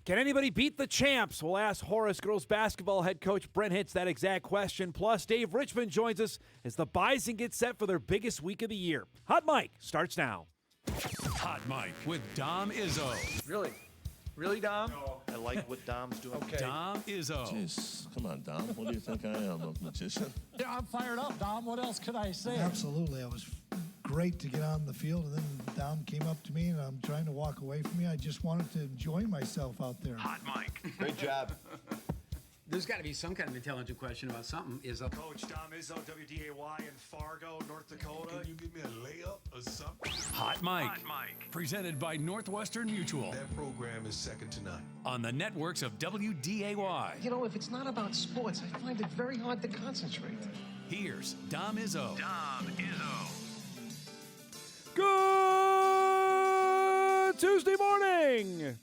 Can anybody beat the champs? We'll ask Horace Girls Basketball head coach Brent Hintz that exact question. Plus, Dave Richman joins us as the Bison get set for their biggest week of the year. Hot Mike starts now. Hot Mike with Dom Izzo. Really? Really, Dom? No. I like what Dom's doing. Okay. Dom Izzo. Jeez, come on, Dom. What do you think I am, a magician? Yeah, I'm fired up, Dom. What else could I say? Absolutely. It was great to get on the field, and then Dom came up to me, and I'm trying to walk away from me. I just wanted to enjoy myself out there. Hot Mike. Great job. There's got to be some kind of intelligent question about something. Coach Dom Izzo, WDAY in Fargo, North Dakota. Can you give me a layup or something? Hot Mike. Presented by Northwestern Mutual. That program is second to none. On the networks of WDAY. You know, if it's not about sports, I find it very hard to concentrate. Here's Dom Izzo. Good Tuesday morning.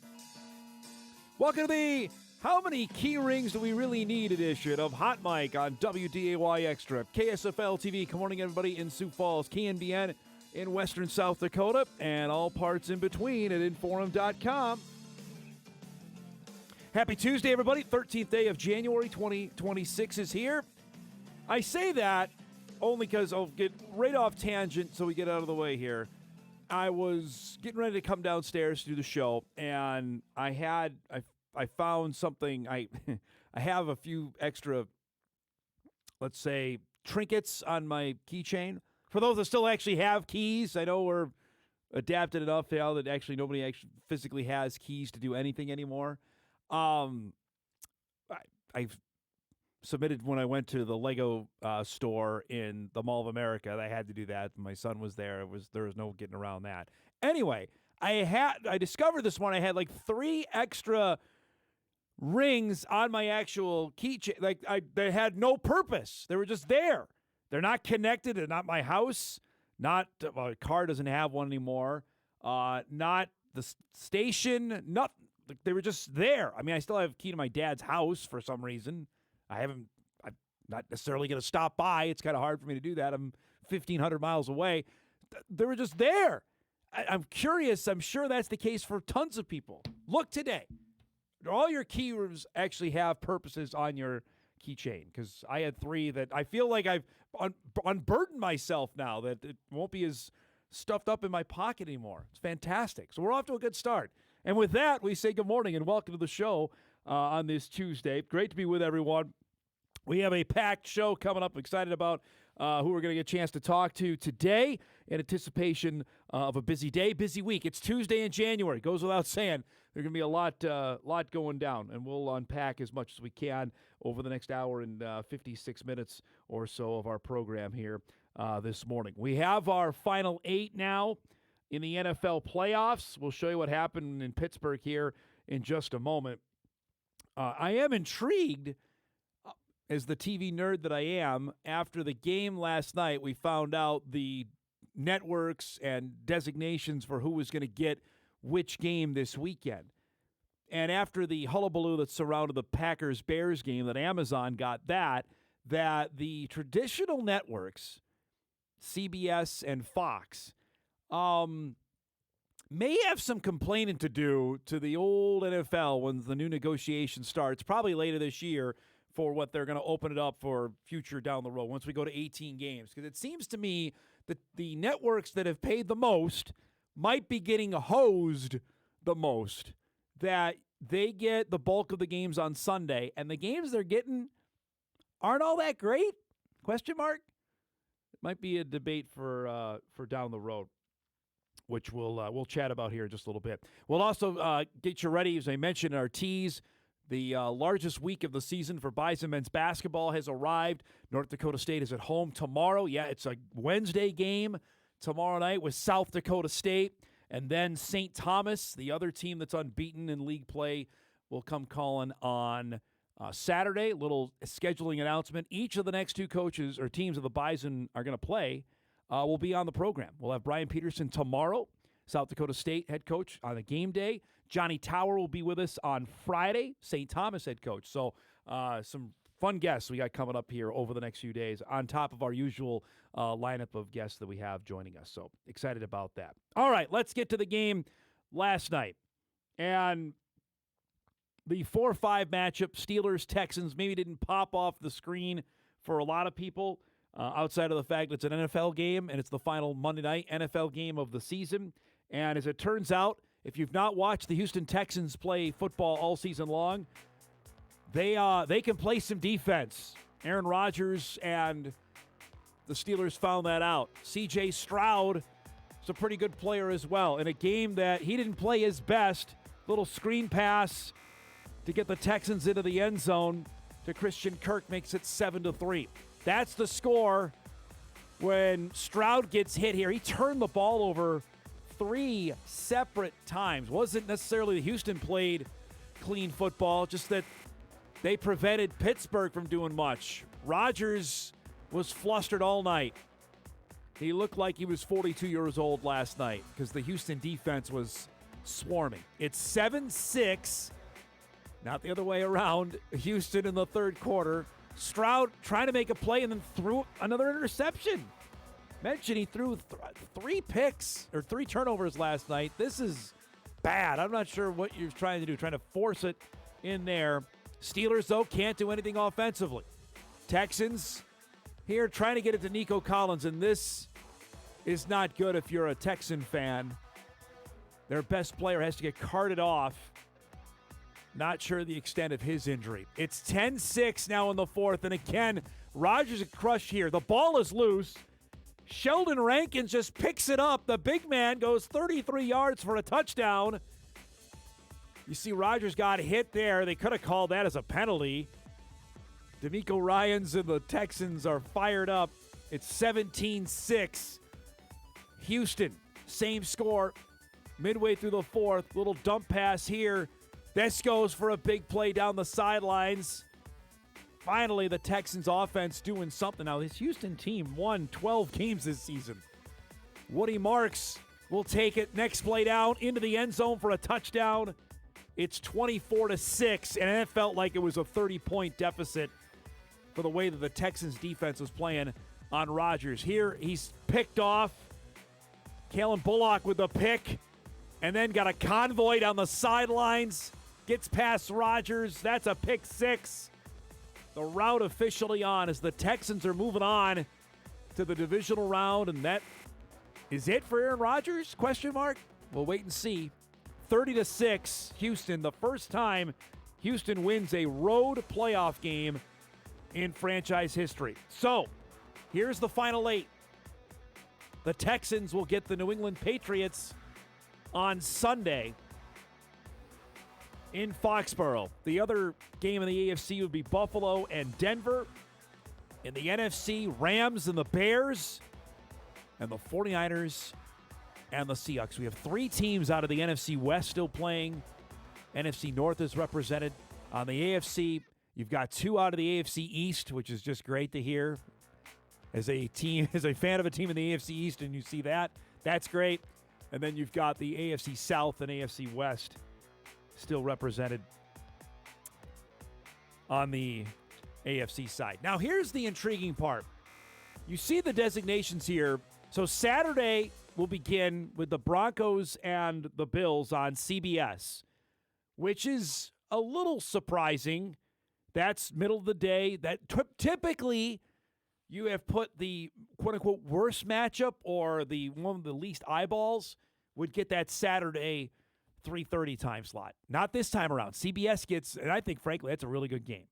Welcome to the How Many Key Rings Do We Really Need edition of Hot Mike on WDAY Extra. KSFL TV, good morning everybody in Sioux Falls, KNBN in western South Dakota, and all parts in between at Inforum.com. Happy Tuesday, everybody. 13th day of January 2026 is here. I say that only because I'll get right off tangent so we get out of the way here. I was getting ready to come downstairs to do the show, and I found something. I have a few extra, let's say, trinkets on my keychain. For those that still actually have keys, I know we're adapted enough now that actually nobody actually physically has keys to do anything anymore. I've submitted when I went to the Lego store in the Mall of America. I had to do that. My son was there. There was no getting around that. Anyway, I discovered this one. I had like 3 extra rings on my actual keychain. Like they had no purpose. They were just there. They're not connected. They're not my house. My car doesn't have one anymore. Not the station. Nothing. They were just there. I mean, I still have a key to my dad's house for some reason. I'm not necessarily going to stop by. It's kind of hard for me to do that. I'm 1,500 miles away. They were just there. I'm curious. I'm sure that's the case for tons of people. Look today. All your keys actually have purposes on your keychain, because I had 3 that I feel like I've unburdened myself now, that it won't be as stuffed up in my pocket anymore. It's fantastic. So we're off to a good start. And with that, we say good morning and welcome to the show on this Tuesday. Great to be with everyone. We have a packed show coming up. I'm excited about who we're going to get a chance to talk to today in anticipation of a busy day, busy week. It's Tuesday in January. Goes without saying. There's going to be a lot going down, and we'll unpack as much as we can over the next hour and 56 minutes or so of our program here this morning. We have our final 8 now in the NFL playoffs. We'll show you what happened in Pittsburgh here in just a moment. I am intrigued, as the TV nerd that I am. After the game last night, we found out the networks and designations for who was going to get which game this weekend. And after the hullabaloo that surrounded the Packers-Bears game, that Amazon got that the traditional networks, CBS and Fox, may have some complaining to do to the old NFL when the new negotiation starts, probably later this year, for what they're going to open it up for future down the road once we go to 18 games. Because it seems to me that the networks that have paid the most might be getting hosed the most, that they get the bulk of the games on Sunday, and the games they're getting aren't all that great? Question mark? It might be a debate for down the road, which we'll chat about here in just a little bit. We'll also get you ready, as I mentioned in our tease. The largest week of the season for Bison men's basketball has arrived. North Dakota State is at home tomorrow. Yeah, it's a Wednesday game tomorrow night with South Dakota State. And then St. Thomas, the other team that's unbeaten in league play, will come calling on Saturday. Little scheduling announcement. Each of the next 2 coaches or teams of the Bison are going to play will be on the program. We'll have Brian Peterson tomorrow, South Dakota State head coach, on a game day. Johnny Tower will be with us on Friday, St. Thomas head coach. So some fun guests we got coming up here over the next few days on top of our usual lineup of guests that we have joining us. So excited about that. All right, let's get to the game last night. And the 4-5 matchup, Steelers-Texans, maybe didn't pop off the screen for a lot of people outside of the fact it's an NFL game and it's the final Monday night NFL game of the season. And as it turns out, if you've not watched the Houston Texans play football all season long, they can play some defense. Aaron Rodgers and the Steelers found that out. C.J. Stroud is a pretty good player as well. In a game that he didn't play his best, little screen pass to get the Texans into the end zone to Christian Kirk makes it 7-3. That's the score when Stroud gets hit here. He turned the ball over 3 separate times. Wasn't necessarily that Houston played clean football, just that they prevented Pittsburgh from doing much. Rodgers was flustered all night. He looked like he was 42 years old last night because the Houston defense was swarming. It's 7-6, not the other way around. Houston in the third quarter. Stroud trying to make a play and then threw another interception. Mentioned he threw 3 picks or 3 turnovers last night. This is bad. I'm not sure what you're trying to do, trying to force it in there. Steelers, though, can't do anything offensively. Texans here trying to get it to Nico Collins, and this is not good if you're a Texan fan. Their best player has to get carted off. Not sure the extent of his injury. It's 10-6 now in the fourth, and again, Rodgers a crush here. The ball is loose. Sheldon Rankins just picks it up. The big man goes 33 yards for a touchdown. You see Rodgers got hit there. They could have called that as a penalty. D'Amico Ryans and the Texans are fired up. It's 17-6. Houston, same score. Midway through the fourth, little dump pass here. This goes for a big play down the sidelines. Finally, the Texans offense doing something. Now, this Houston team won 12 games this season. Woody Marks will take it. Next play down into the end zone for a touchdown. It's 24-6, and it felt like it was a 30-point deficit for the way that the Texans defense was playing on Rodgers. Here, he's picked off. Kalen Bullock with the pick, and then got a convoy down the sidelines. Gets past Rodgers. That's a pick 6. The route officially on as the Texans are moving on to the divisional round, and that is it for Aaron Rodgers? Question mark? We'll wait and see. 30-6, Houston. The first time Houston wins a road playoff game in franchise history. So, here's the final 8. The Texans will get the New England Patriots on Sunday in Foxborough. The other game in the AFC would be Buffalo and Denver. In the NFC, Rams and the Bears, and the 49ers and the Seahawks. We have 3 teams out of the NFC West still playing. NFC North is represented. On the AFC, you've got 2 out of the AFC East, which is just great to hear. As a team, as a fan of a team in the AFC East, and you see that, that's great. And then you've got the AFC South and AFC West still represented on the AFC side. Now, here's the intriguing part. You see the designations here. So Saturday will begin with the Broncos and the Bills on CBS, which is a little surprising. That's middle of the day. That typically you have put the quote-unquote worst matchup or the one with the least eyeballs would get that Saturday 3:30 time slot. Not this time around. CBS gets, and I think, frankly, that's a really good game.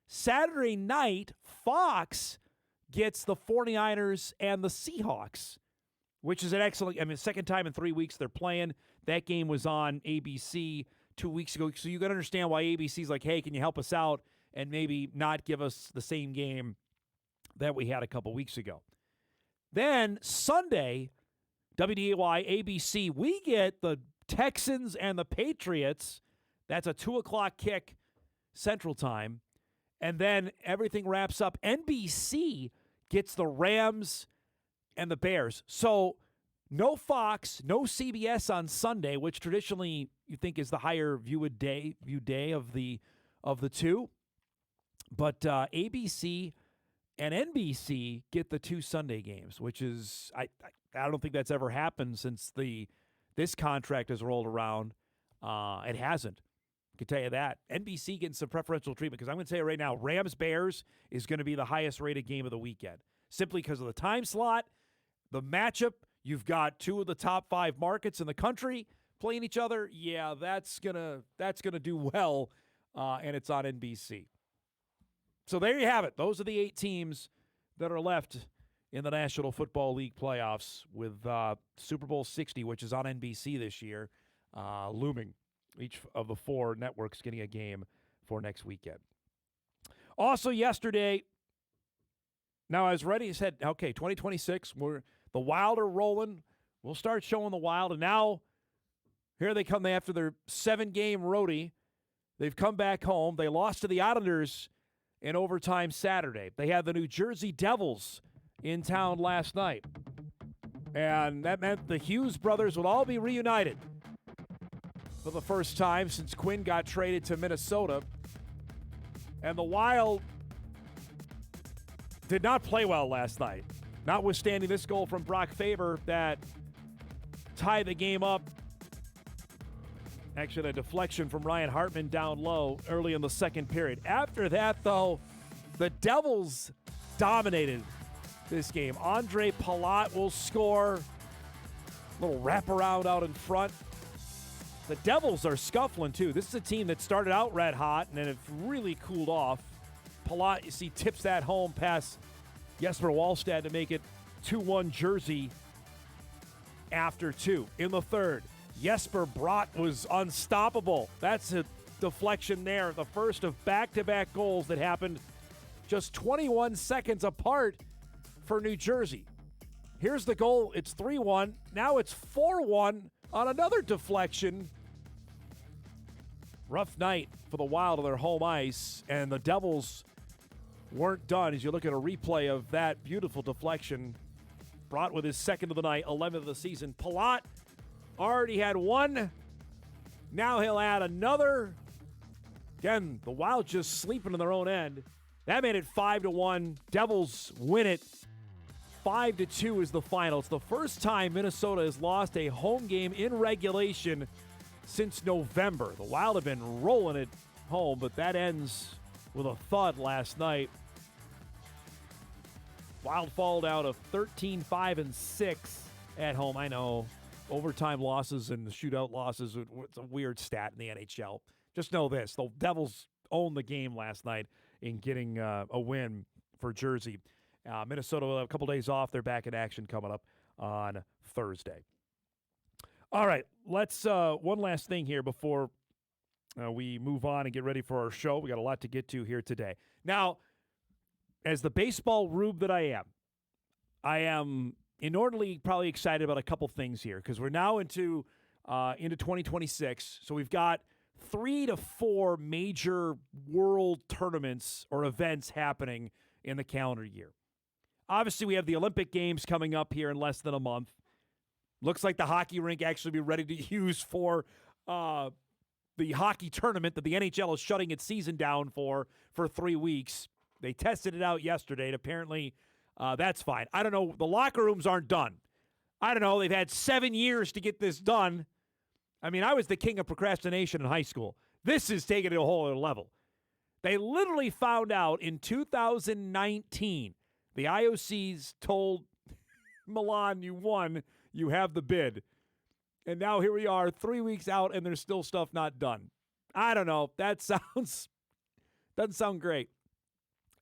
Saturday night, Fox gets the 49ers and the Seahawks, which is an excellent, second time in 3 weeks they're playing. That game was on ABC 2 weeks ago. So you got to understand why ABC's like, hey, can you help us out and maybe not give us the same game that we had a couple weeks ago. Then Sunday, WDAY, ABC, we get the Texans and the Patriots. That's a 2 o'clock kick Central Time. And then everything wraps up. NBC gets the Rams and the Bears. So no Fox, no CBS on Sunday, which traditionally you think is the higher viewed day of the two. But ABC and NBC get the 2 Sunday games, which is I don't think that's ever happened since this contract has rolled around. It hasn't. I can tell you that. NBC getting some preferential treatment because I'm going to tell you right now, Rams-Bears is going to be the highest-rated game of the weekend simply because of the time slot, the matchup. You've got two of the top 5 markets in the country playing each other. Yeah, that's gonna do well, and it's on NBC. So there you have it. Those are the 8 teams that are left in the National Football League playoffs with Super Bowl 60, which is on NBC this year, looming. Each of the 4 networks getting a game for next weekend. Also yesterday, now I was ready, I said, okay, 2026, the Wild are rolling. We'll start showing the Wild. And now here they come after their 7-game roadie. They've come back home. They lost to the Islanders in overtime Saturday. They had the New Jersey Devils in town last night. And that meant the Hughes brothers would all be reunited for the first time since Quinn got traded to Minnesota. And the Wild did not play well last night, notwithstanding this goal from Brock Faber that tied the game up. Actually, a deflection from Ryan Hartman down low early in the second period. After that, though, the Devils dominated this game. Andre Palat will score. Little wraparound out in front. The Devils are scuffling, too. This is a team that started out red hot and then it really cooled off. Palat, you see, tips that home past Jesper Wallstad to make it 2-1 Jersey after 2. In the third, Jesper Bratt was unstoppable. That's a deflection there. The first of back-to-back goals that happened just 21 seconds apart for New Jersey. Here's the goal. It's 3-1. Now it's 4-1 on another deflection. Rough night for the Wild on their home ice, and the Devils weren't done. As you look at a replay of that beautiful deflection, Bratt with his second of the night, 11th of the season. Palat already had one. Now he'll add another. Again, the Wild just sleeping in their own end. That made it 5-1. Devils win it. 5-2 is the final. It's the first time Minnesota has lost a home game in regulation since November. The Wild have been rolling it home, but that ends with a thud last night. Wild fall down to 13-5-6 at home. I know overtime losses and the shootout losses, it's a weird stat in the NHL. Just know this, the Devils owned the game last night in getting a win for Jersey. Minnesota will have a couple days off. They're back in action coming up on Thursday. All right, let's one last thing here before we move on and get ready for our show. We got a lot to get to here today. Now, as the baseball rube that I am inordinately probably excited about a couple things here because we're now into 2026. So we've got 3 to 4 major world tournaments or events happening in the calendar year. Obviously, we have the Olympic Games coming up here in less than a month. Looks like the hockey rink actually be ready to use for the hockey tournament that the NHL is shutting its season down for 3 weeks. They tested it out yesterday, and apparently that's fine. I don't know. The locker rooms aren't done. I don't know. They've had 7 years to get this done. I mean, I was the king of procrastination in high school. This is taking it to a whole other level. They literally found out in 2019, the IOCs told Milan, you won, you have the bid. And now here we are 3 weeks out, and there's still stuff not done. I don't know. That doesn't sound great.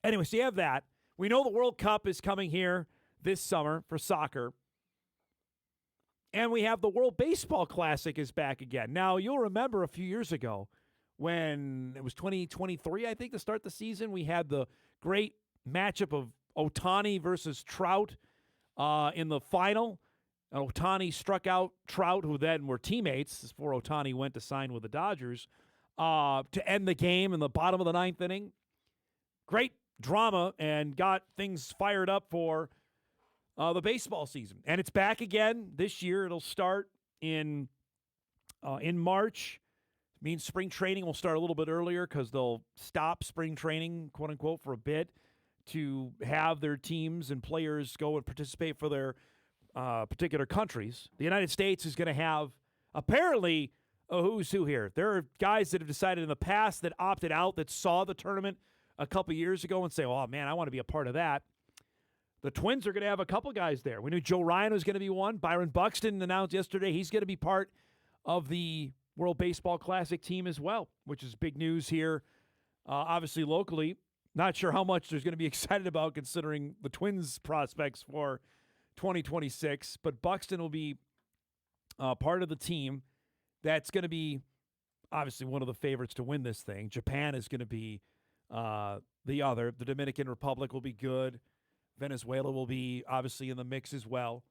Anyway, so you have that. We know the World Cup is coming here this summer for soccer. And we have the World Baseball Classic is back again. Now, you'll remember a few years ago when it was 2023, I think, to start the season, we had the great matchup of Ohtani versus Trout in the final. And Ohtani struck out Trout, who then were teammates before Ohtani went to sign with the Dodgers, to end the game in the bottom of the ninth inning. Great drama and got things fired up for the baseball season. And it's back again this year. It'll start in March. It means spring training will start a little bit earlier because they'll stop spring training, quote unquote, for a bit to have their teams and players go and participate for their particular countries. The United States is going to have apparently a who's who here. There are guys that have decided in the past that opted out, that saw the tournament a couple years ago and say, oh, man, I want to be a part of that. The Twins are going to have a couple guys there. We knew Joe Ryan was going to be one. Byron Buxton announced yesterday he's going to be part of the World Baseball Classic team as well, which is big news here, obviously locally. Not sure how much there's going to be excited about considering the Twins' prospects for 2026, but Buxton will be part of the team that's going to be obviously one of the favorites to win this thing. Japan is going to be the other. The Dominican Republic will be good. Venezuela will be obviously in the mix as well.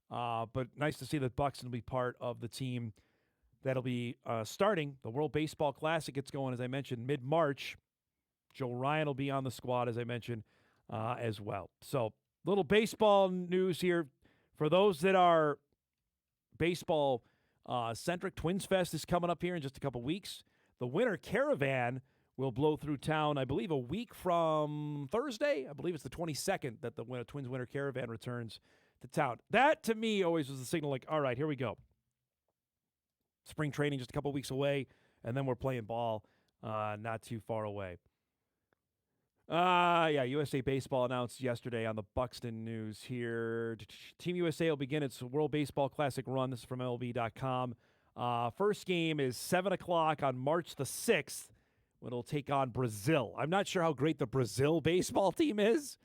But nice to see that Buxton will be part of the team that'll be starting. The World Baseball Classic gets going, as I mentioned, mid-March. Joe Ryan will be on the squad, as I mentioned, as well. So, little baseball news here. For those that are baseball-centric, Twins Fest is coming up here in just a couple weeks. The Winter Caravan will blow through town, I believe, a week from Thursday. I believe it's the 22nd that the Twins Winter Caravan returns to town. That, to me, always was the signal like, all right, here we go. Spring training just a couple weeks away, and then we're playing ball not too far away. USA Baseball announced yesterday on the Buxton News here. Team USA will begin its World Baseball Classic run. This is from MLB.com. First game is 7 o'clock on March the 6th when it'll take on Brazil. I'm not sure how great the Brazil baseball team is,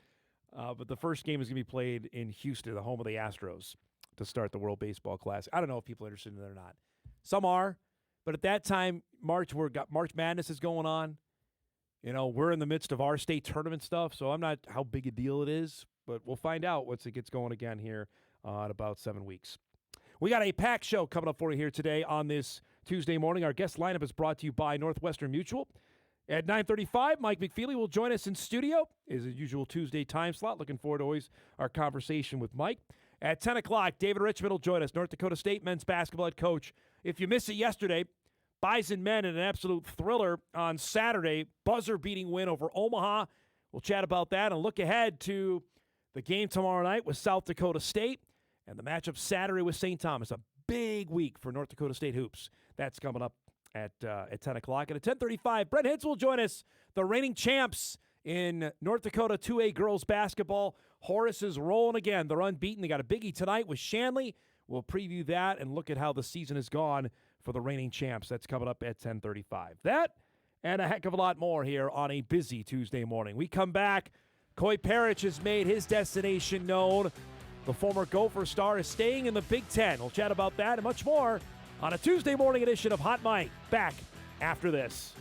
but the first game is going to be played in Houston, the home of the Astros, to start the World Baseball Classic. I don't know if people are interested in it or not. Some are, but at that time, March Madness is going on. You know, we're in the midst of our state tournament stuff, so I'm not how big a deal it is, but we'll find out once it gets going again here in about 7 weeks. We got a packed show coming up for you here today on this Tuesday morning. Our guest lineup is brought to you by Northwestern Mutual. At 9:35, Mike McFeely will join us in studio. Is his usual Tuesday time slot. Looking forward to always our conversation with Mike. At 10 o'clock, David Richman will join us, North Dakota State men's basketball head coach. If you missed it yesterday, Bison men in an absolute thriller on Saturday, buzzer-beating win over Omaha. We'll chat about that and look ahead to the game tomorrow night with South Dakota State and the matchup Saturday with St. Thomas. A big week for North Dakota State hoops. That's coming up at 10 o'clock. And at 10:35, Brent Hintz will join us, the reigning champs in North Dakota 2A girls basketball. Horace is rolling again. They're unbeaten. They got a biggie tonight with Shanley. We'll preview that and look at how the season has gone for the reigning champs. That's coming up at 10:35. That and a heck of a lot more here on a busy Tuesday morning. We come back. Coy Parrish has made his destination known. The former Gopher star is staying in the Big Ten. We'll chat about that and much more on a Tuesday morning edition of Hot Mike. Back after this.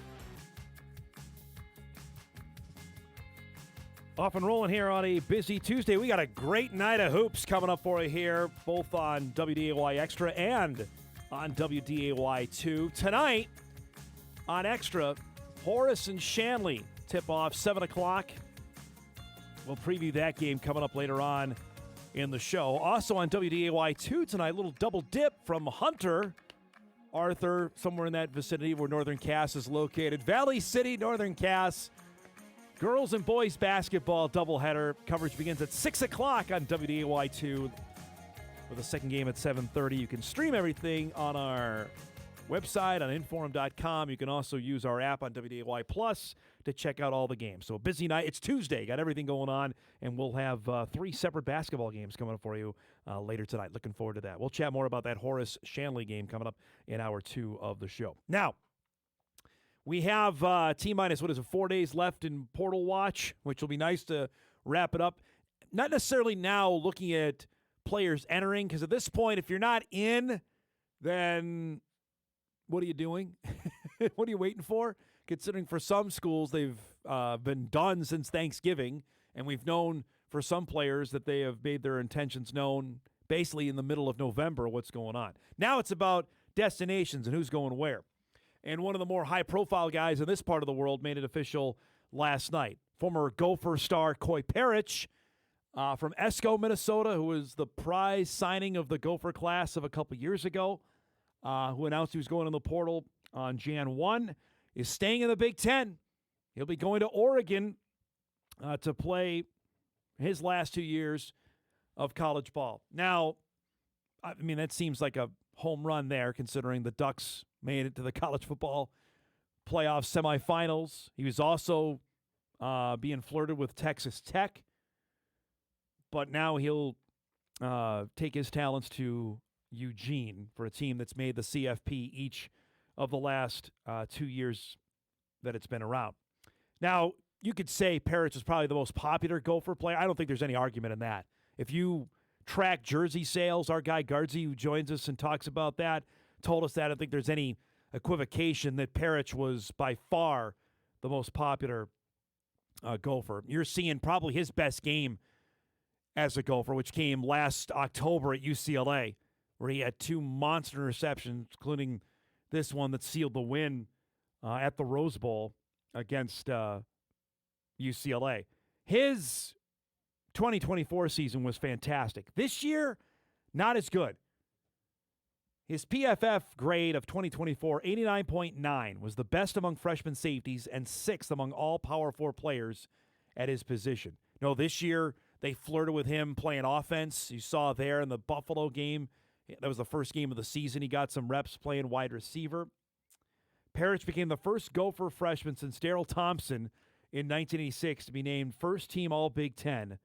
Off and rolling here on a busy Tuesday. We got a great night of hoops coming up for you here, both on WDAY Extra and on WDAY2. Tonight on Extra, Horace and Shanley tip off 7 o'clock. We'll preview that game coming up later on in the show. Also on WDAY2 tonight, a little double dip from Hunter, Arthur, somewhere in that vicinity where Northern Cass is located. Valley City, Northern Cass. Girls and boys basketball doubleheader. Coverage begins at 6 o'clock on WDAY2 with a second game at 7:30. You can stream everything on our website on Inforum.com. You can also use our app on WDAY Plus to check out all the games. So a busy night. It's Tuesday. Got everything going on, and we'll have 3 separate basketball games coming up for you later tonight. Looking forward to that. We'll chat more about that Horace-Shanley game coming up in hour 2 of the show. Now, we have T-minus, 4 days left in Portal Watch, which will be nice to wrap it up. Not necessarily now looking at players entering, because at this point, if you're not in, then what are you doing? What are you waiting for? Considering for some schools, they've been done since Thanksgiving, and we've known for some players that they have made their intentions known basically in the middle of November what's going on. Now it's about destinations and who's going where. And one of the more high-profile guys in this part of the world made it official last night. Former Gopher star Coy Parrish from Esco, Minnesota, who was the prize signing of the Gopher class of a couple years ago, who announced he was going in the portal on Jan 1, is staying in the Big Ten. He'll be going to Oregon to play his last 2 years of college ball. Now, I mean, that seems like a home run there, considering the Ducks made it to the college football playoff semifinals. He was also being flirted with Texas Tech, but now he'll take his talents to Eugene for a team that's made the CFP each of the last 2 years that it's been around. Now, you could say Parrish is probably the most popular Gopher player. I don't think there's any argument in that. If you track jersey sales, our guy Guardsy, who joins us and talks about that, told us that. I don't think there's any equivocation that Parrish was by far the most popular Gopher. You're seeing probably his best game as a Gopher, which came last October at UCLA, where he had 2 monster receptions, including this one that sealed the win at the Rose Bowl against UCLA. His 2024 season was fantastic. This year, not as good. His PFF grade of 2024, 89.9, was the best among freshman safeties and 6th among all Power 4 players at his position. No, this year they flirted with him playing offense. You saw there in the Buffalo game. That was the first game of the season. He got some reps playing wide receiver. Parrish became the first Gopher freshman since Darrell Thompson in 1986 to be named first-team All-Big Ten.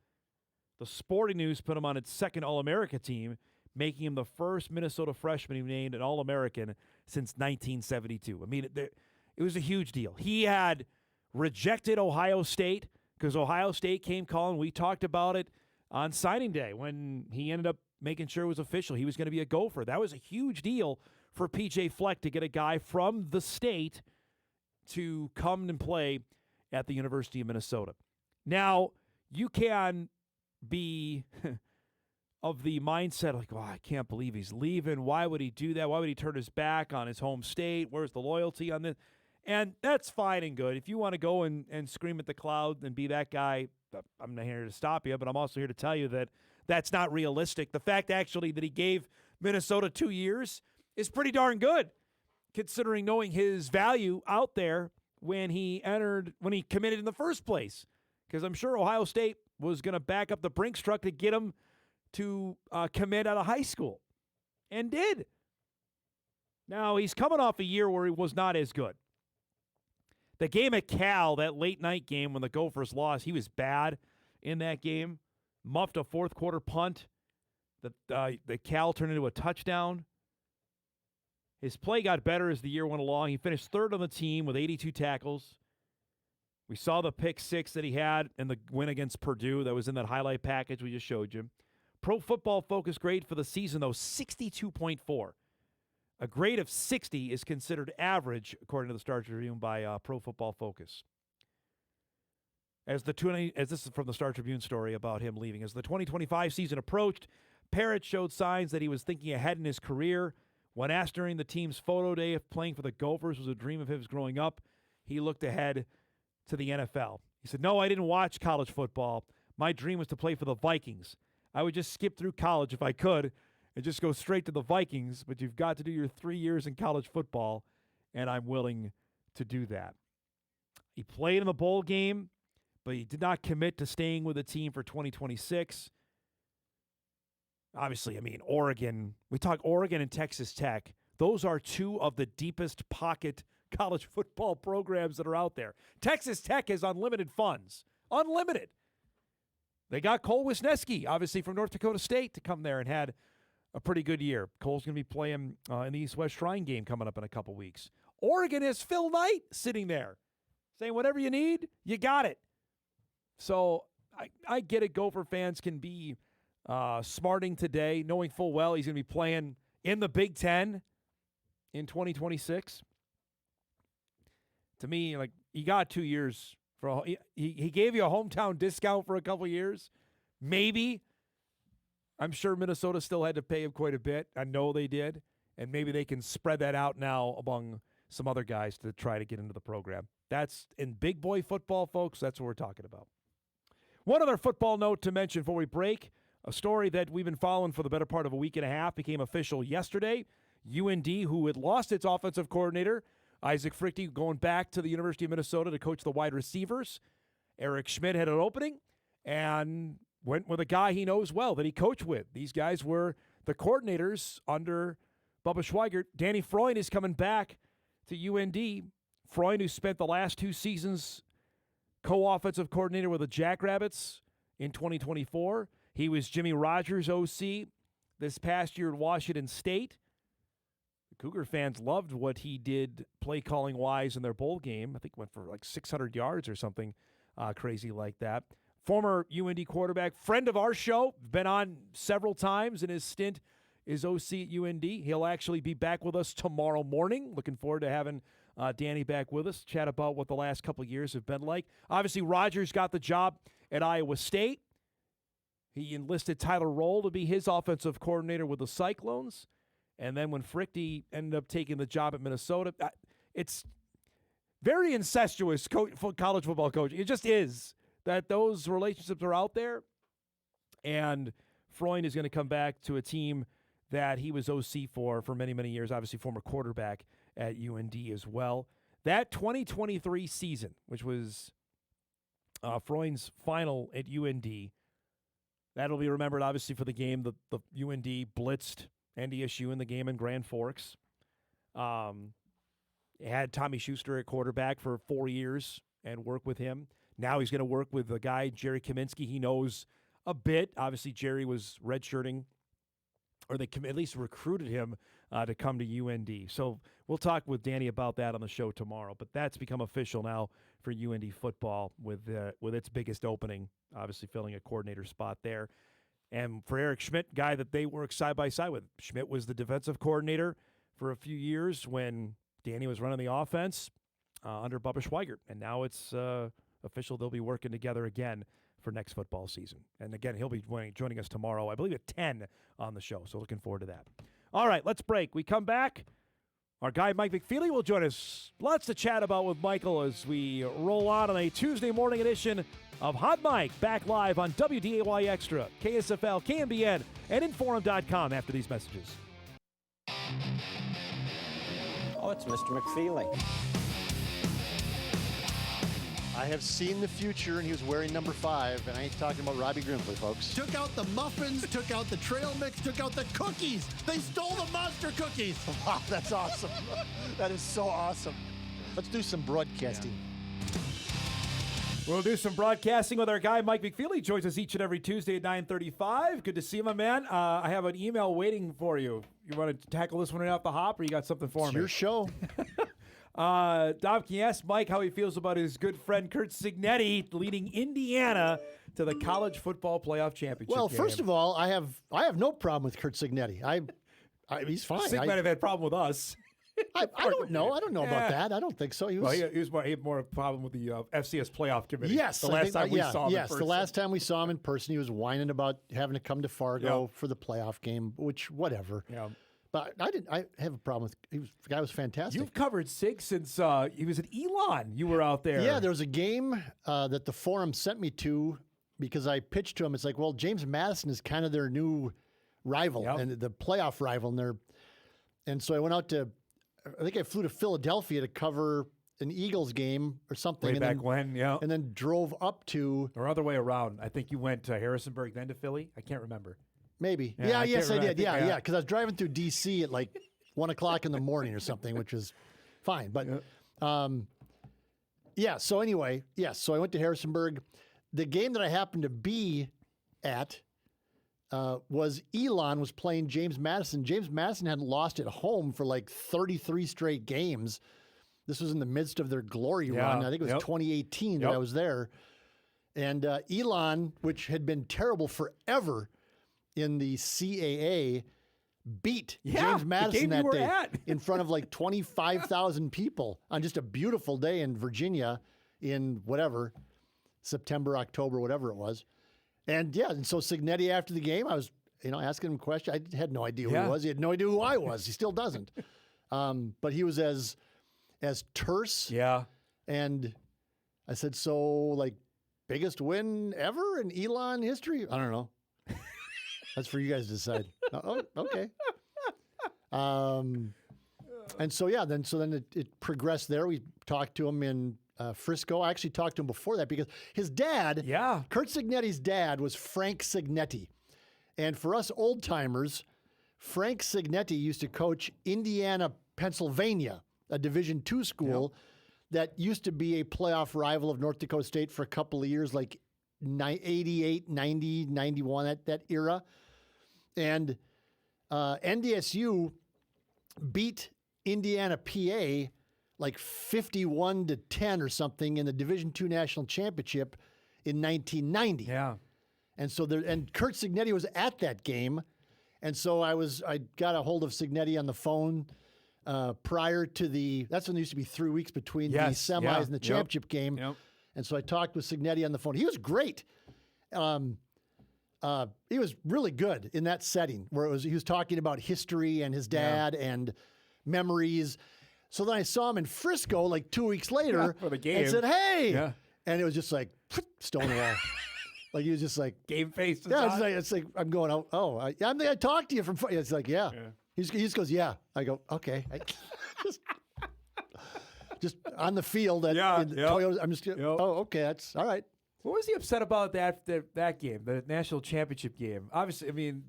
The Sporting News put him on its second All-America team, making him the first Minnesota freshman to be named an All-American since 1972. I mean, it was a huge deal. He had rejected Ohio State because Ohio State came calling. We talked about it on signing day when he ended up making sure it was official. He was going to be a Gopher. That was a huge deal for P.J. Fleck to get a guy from the state to come and play at the University of Minnesota. Now, you can be of the mindset like, oh, I can't believe he's leaving. Why would he do that? Why would he turn his back on his home state? Where's the loyalty on this? And that's fine and good. If you want to go and scream at the cloud and be that guy, I'm not here to stop you, but I'm also here to tell you that that's not realistic. The fact actually that he gave Minnesota 2 years is pretty darn good, considering knowing his value out there when he committed in the first place. Because I'm sure Ohio State was going to back up the Brinks truck to get him to commit out of high school, and did. Now, he's coming off a year where he was not as good. The game at Cal, that late-night game when the Gophers lost, he was bad in that game. Muffed a fourth-quarter punt that Cal turned into a touchdown. His play got better as the year went along. He finished third on the team with 82 tackles. We saw the pick 6 that he had in the win against Purdue that was in that highlight package we just showed you. Pro Football Focus grade for the season, though, 62.4. A grade of 60 is considered average, according to the Star Tribune, by Pro Football Focus. As this is from the Star Tribune story about him leaving. As the 2025 season approached, Parrish showed signs that he was thinking ahead in his career. When asked during the team's photo day if playing for the Gophers was a dream of his growing up, he looked ahead to the NFL. He said, "No, I didn't watch college football. My dream was to play for the Vikings. I would just skip through college if I could and just go straight to the Vikings, but you've got to do your 3 years in college football, and I'm willing to do that." He played in the bowl game, but he did not commit to staying with the team for 2026. Obviously, I mean, Oregon, we talk Oregon and Texas Tech. Those are 2 of the deepest pocket college football programs that are out there. Texas Tech has unlimited funds. Unlimited. They got Cole Wisniewski, obviously from North Dakota State, to come there and had a pretty good year. Cole's going to be playing in the East-West Shrine game coming up in a couple weeks. Oregon has Phil Knight sitting there saying, whatever you need, you got it. So I get it. Gopher fans can be smarting today, knowing full well he's going to be playing in the Big Ten in 2026. To me, like, he got 2 years. He gave you a hometown discount for a couple years. Maybe. I'm sure Minnesota still had to pay him quite a bit. I know they did. And maybe they can spread that out now among some other guys to try to get into the program. That's in big boy football, folks. That's what we're talking about. One other football note to mention before we break. A story that we've been following for the better part of a week and a half became official yesterday. UND, who had lost its offensive coordinator, Isaac Frichte, going back to the University of Minnesota to coach the wide receivers. Eric Schmidt had an opening and went with a guy he knows well that he coached with. These guys were the coordinators under Bubba Schweigert. Danny Freund is coming back to UND. Freund, who spent the last 2 seasons co-offensive coordinator with the Jackrabbits in 2024. He was Jimmy Rogers' OC this past year at Washington State. The Cougar fans loved what he did play calling wise in their bowl game. I think went for like 600 yards or something crazy like that. Former UND quarterback, friend of our show, been on several times in his stint is OC at UND. He'll actually be back with us tomorrow morning. Looking forward to having Danny back with us, chat about what the last couple of years have been like. Obviously, Rogers got the job at Iowa State. He enlisted Tyler Roll to be his offensive coordinator with the Cyclones. And then when Frichte ended up taking the job at Minnesota, it's very incestuous college football coaching. It just is that those relationships are out there. And Freund is going to come back to a team that he was OC for many, many years, obviously former quarterback at UND as well. That 2023 season, which was Freund's final at UND, that'll be remembered obviously for the game the UND blitzed NDSU in the game in Grand Forks. Had Tommy Schuster at quarterback for 4 years and work with him. Now he's going to work with the guy, Jerry Kaminsky. He knows a bit. Obviously, Jerry was redshirting, or they at least recruited him to come to UND. So we'll talk with Danny about that on the show tomorrow. But that's become official now for UND football with its biggest opening, obviously filling a coordinator spot there. And for Eric Schmidt, guy that they work side by side with. Schmidt was the defensive coordinator for a few years when Danny was running the offense under Bubba Schweigert. And now it's official. They'll be working together again for next football season. And again, he'll be joining us tomorrow, I believe at 10 on the show. So looking forward to that. All right, let's break. We come back. Our guy Mike McFeely will join us. Lots to chat about with Michael as we roll on a Tuesday morning edition of Hot Mike, back live on WDAY Extra, KSFL, KMBN, and Inforum.com after these messages. Oh, it's Mr. McFeely. I have seen the future, and he was wearing number 5, and I ain't talking about Robbie Grimsley, folks. Took out the muffins, took out the trail mix, took out the cookies. They stole the monster cookies. Wow, that's awesome. That is so awesome. Let's do some broadcasting. Yeah. We'll do some broadcasting with our guy Mike McFeely. Joins us each and every Tuesday at 9:35. Good to see you, my man. I have an email waiting for you. You want to tackle this one right off the hop, or you got something for me? It's your show. Dom, can you ask Mike how he feels about his good friend Curt Cignetti leading Indiana to the college football playoff championship? Well, first of all, I have no problem with Curt Cignetti. He's fine. Cig might have had a problem with us. I don't know. I don't know about that. I don't think so. He had more a problem with the FCS playoff committee. Yes, the last time we saw him. Yes, the last time we saw him in person, he was whining about having to come to Fargo for the playoff game. Which, whatever. Yeah. But I have a problem with the guy was fantastic. You've covered Sig since he was at Elon. You were out there. Yeah, there was a game that the Forum sent me to because I pitched to him. It's like, well, James Madison is kind of their new rival and the playoff rival, and so I went out to. I think I flew to Philadelphia to cover an Eagles game or something. Way back when, yeah. And then drove up to... Or other way around. I think you went to Harrisonburg, then to Philly. I can't remember. Maybe. Yes, I did. Yeah. Because I was driving through D.C. at like 1 o'clock in the morning or something, which was fine. But, so anyway, so I went to Harrisonburg. The game that I happened to be at was Elon was playing James Madison. James Madison hadn't lost at home for like 33 straight games. This was in the midst of their glory run. I think it was 2018 that I was there. And Elon, which had been terrible forever in the CAA, beat James Madison that day in front of like 25,000 people on just a beautiful day in Virginia in whatever, September, October, whatever it was. And and so Cignetti after the game, I was, asking him questions. I had no idea who he was. He had no idea who I was. He still doesn't. But he was as terse. Yeah. And I said, so like biggest win ever in Elon history? I don't know. That's for you guys to decide. Oh, okay. And so then it progressed there. We talked to him in Frisco. I actually talked to him before that because his dad, Curt Cignetti's dad, was Frank Cignetti. And for us old timers, Frank Signetti used to coach Indiana, Pennsylvania, a Division II school that used to be a playoff rival of North Dakota State for a couple of years, like 88, 90, 91, that era. And NDSU beat Indiana, PA, like 51-10 or something in the Division II National Championship in 1990. Yeah. And so and Kurt Signetti was at that game. And so I got a hold of Signetti on the phone prior to that's when there used to be 3 weeks between the semis and the championship game. Yep. And so I talked with Signetti on the phone. He was great. He was really good in that setting where he was talking about history and his dad and memories. So then I saw him in Frisco like 2 weeks later for the game. And said, "Hey," Yeah. and it was just like Stonewall. Like he was just like Game face. yeah. It's like I'm going. I talked to you from. It's like yeah. He just goes yeah. I go okay. Just on the field at Toyota. I'm just oh okay. That's all right. What was he upset about that game, the national championship game? Obviously, I mean,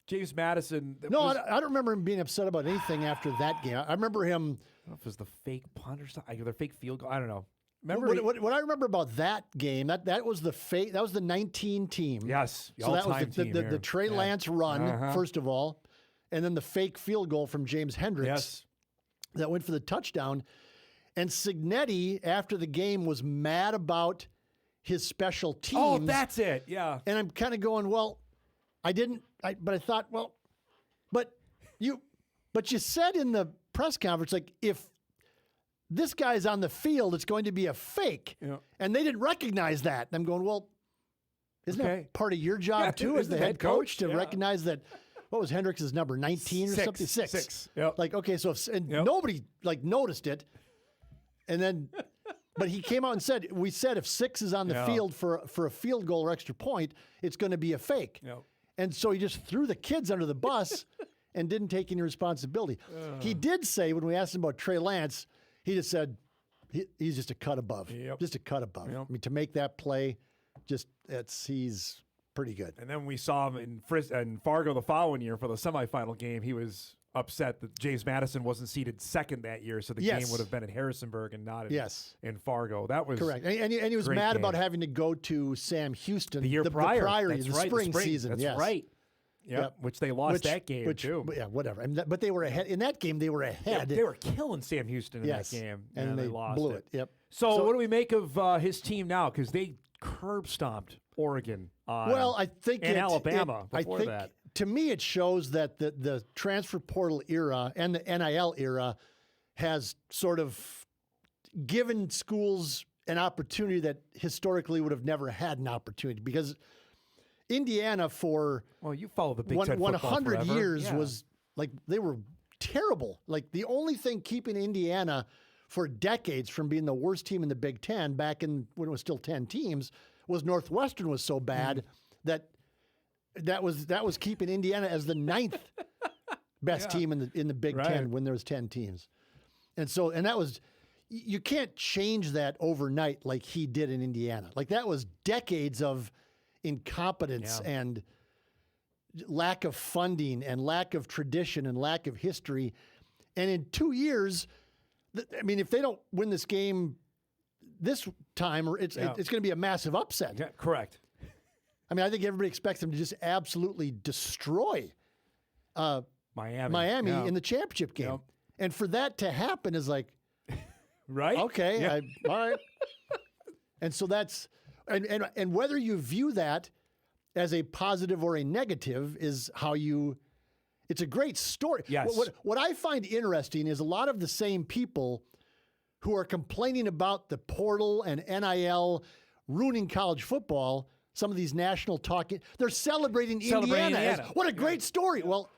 James Madison. I don't remember him being upset about anything after that game. I remember him. I don't know if it was the fake punt or something, the fake field goal. I don't know. Remember what I remember about that game? That was that was the 19 team. Yes, so that was the Trey Lance run first of all, and then the fake field goal from James Hendricks that went for the touchdown. And Signetti after the game was mad about his special teams. Oh, that's it. Yeah. And I'm kind of going, well, but I thought, well, but you said in the press conference, like, if this guy's on the field, it's going to be a fake. Yeah. And they didn't recognize that. And I'm going, well, isn't that part of your job too as the head coach to recognize that? What was Hendricks' number, 19 or something? Six. Yep. Like, okay, so nobody like noticed it. And then, but he came out and said, we said if 6 is on the field for a field goal or extra point, it's going to be a fake. Yep. And so he just threw the kids under the bus and didn't take any responsibility. He did say, when we asked him about Trey Lance, he just said, he's just a cut above. Yep. Just a cut above. Yep. I mean, to make that play, he's pretty good. And then we saw him in Fargo the following year for the semifinal game. He was upset that James Madison wasn't seated second that year, so the game would have been in Harrisonburg and not in Fargo. That was correct. And he was mad about having to go to Sam Houston the year prior, the spring season. That's right. Yep. Which they lost that game too. Yeah, whatever. I mean, but they were ahead in that game. They were ahead. They were killing Sam Houston in that game, and they lost blew it. Yep. So what do we make of his team now? Because they curb stomped Oregon. I think Alabama before that. To me, it shows that the transfer portal era and the NIL era has sort of given schools an opportunity that historically would have never had an opportunity, because Indiana you follow the Big Ten football 100 forever. years was like they were terrible. Like the only thing keeping Indiana for decades from being the worst team in the Big Ten back in when it was still 10 teams was Northwestern was so bad that was keeping Indiana as the 9th best team in the Big Ten when there was 10 teams. And that was, you can't change that overnight like he did in Indiana. Like that was decades of incompetence and lack of funding and lack of tradition and lack of history. And in 2 years, I mean, if they don't win this game this time, it's going to be a massive upset. Yeah, correct. I mean, I think everybody expects them to just absolutely destroy Miami in the championship game. Yep. And for that to happen is like, right? Okay, all right. And so that's, and whether you view that as a positive or a negative is how it's a great story. Yes. What I find interesting is a lot of the same people who are complaining about the portal and NIL ruining college football, some of these national talking, they're celebrating Indiana. As, what a great story. Well,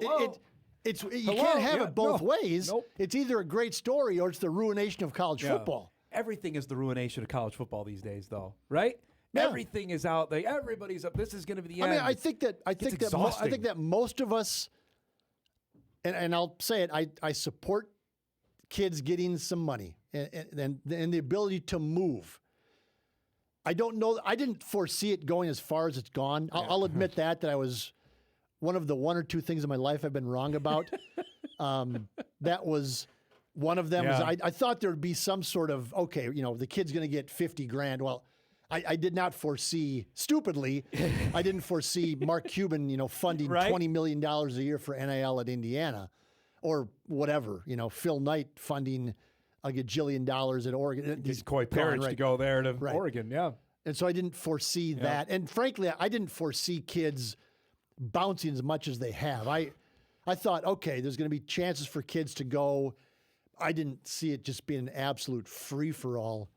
you can't have it both ways. Nope. It's either a great story or it's the ruination of college football. Everything is the ruination of college football these days, though, right? Yeah. Everything is out there. Everybody's up. This is going to be the end. I mean, I think that most of us, and I'll say it, I support kids getting some money and the ability to move. I don't know. I didn't foresee it going as far as it's gone. I'll admit that I was one of the one or two things in my life I've been wrong about. That was one of them. Yeah. I thought there would be some sort of, okay, the kid's going to get $50,000. Well, I did not foresee, stupidly, I didn't foresee Mark Cuban, funding $20 million a year for NIL at Indiana or whatever, Phil Knight funding a gajillion dollars at Oregon. He's quite parents to go there to Oregon, yeah. And so I didn't foresee that. And frankly, I didn't foresee kids bouncing as much as they have. I thought, okay, there's going to be chances for kids to go. I didn't see it just being an absolute free-for-all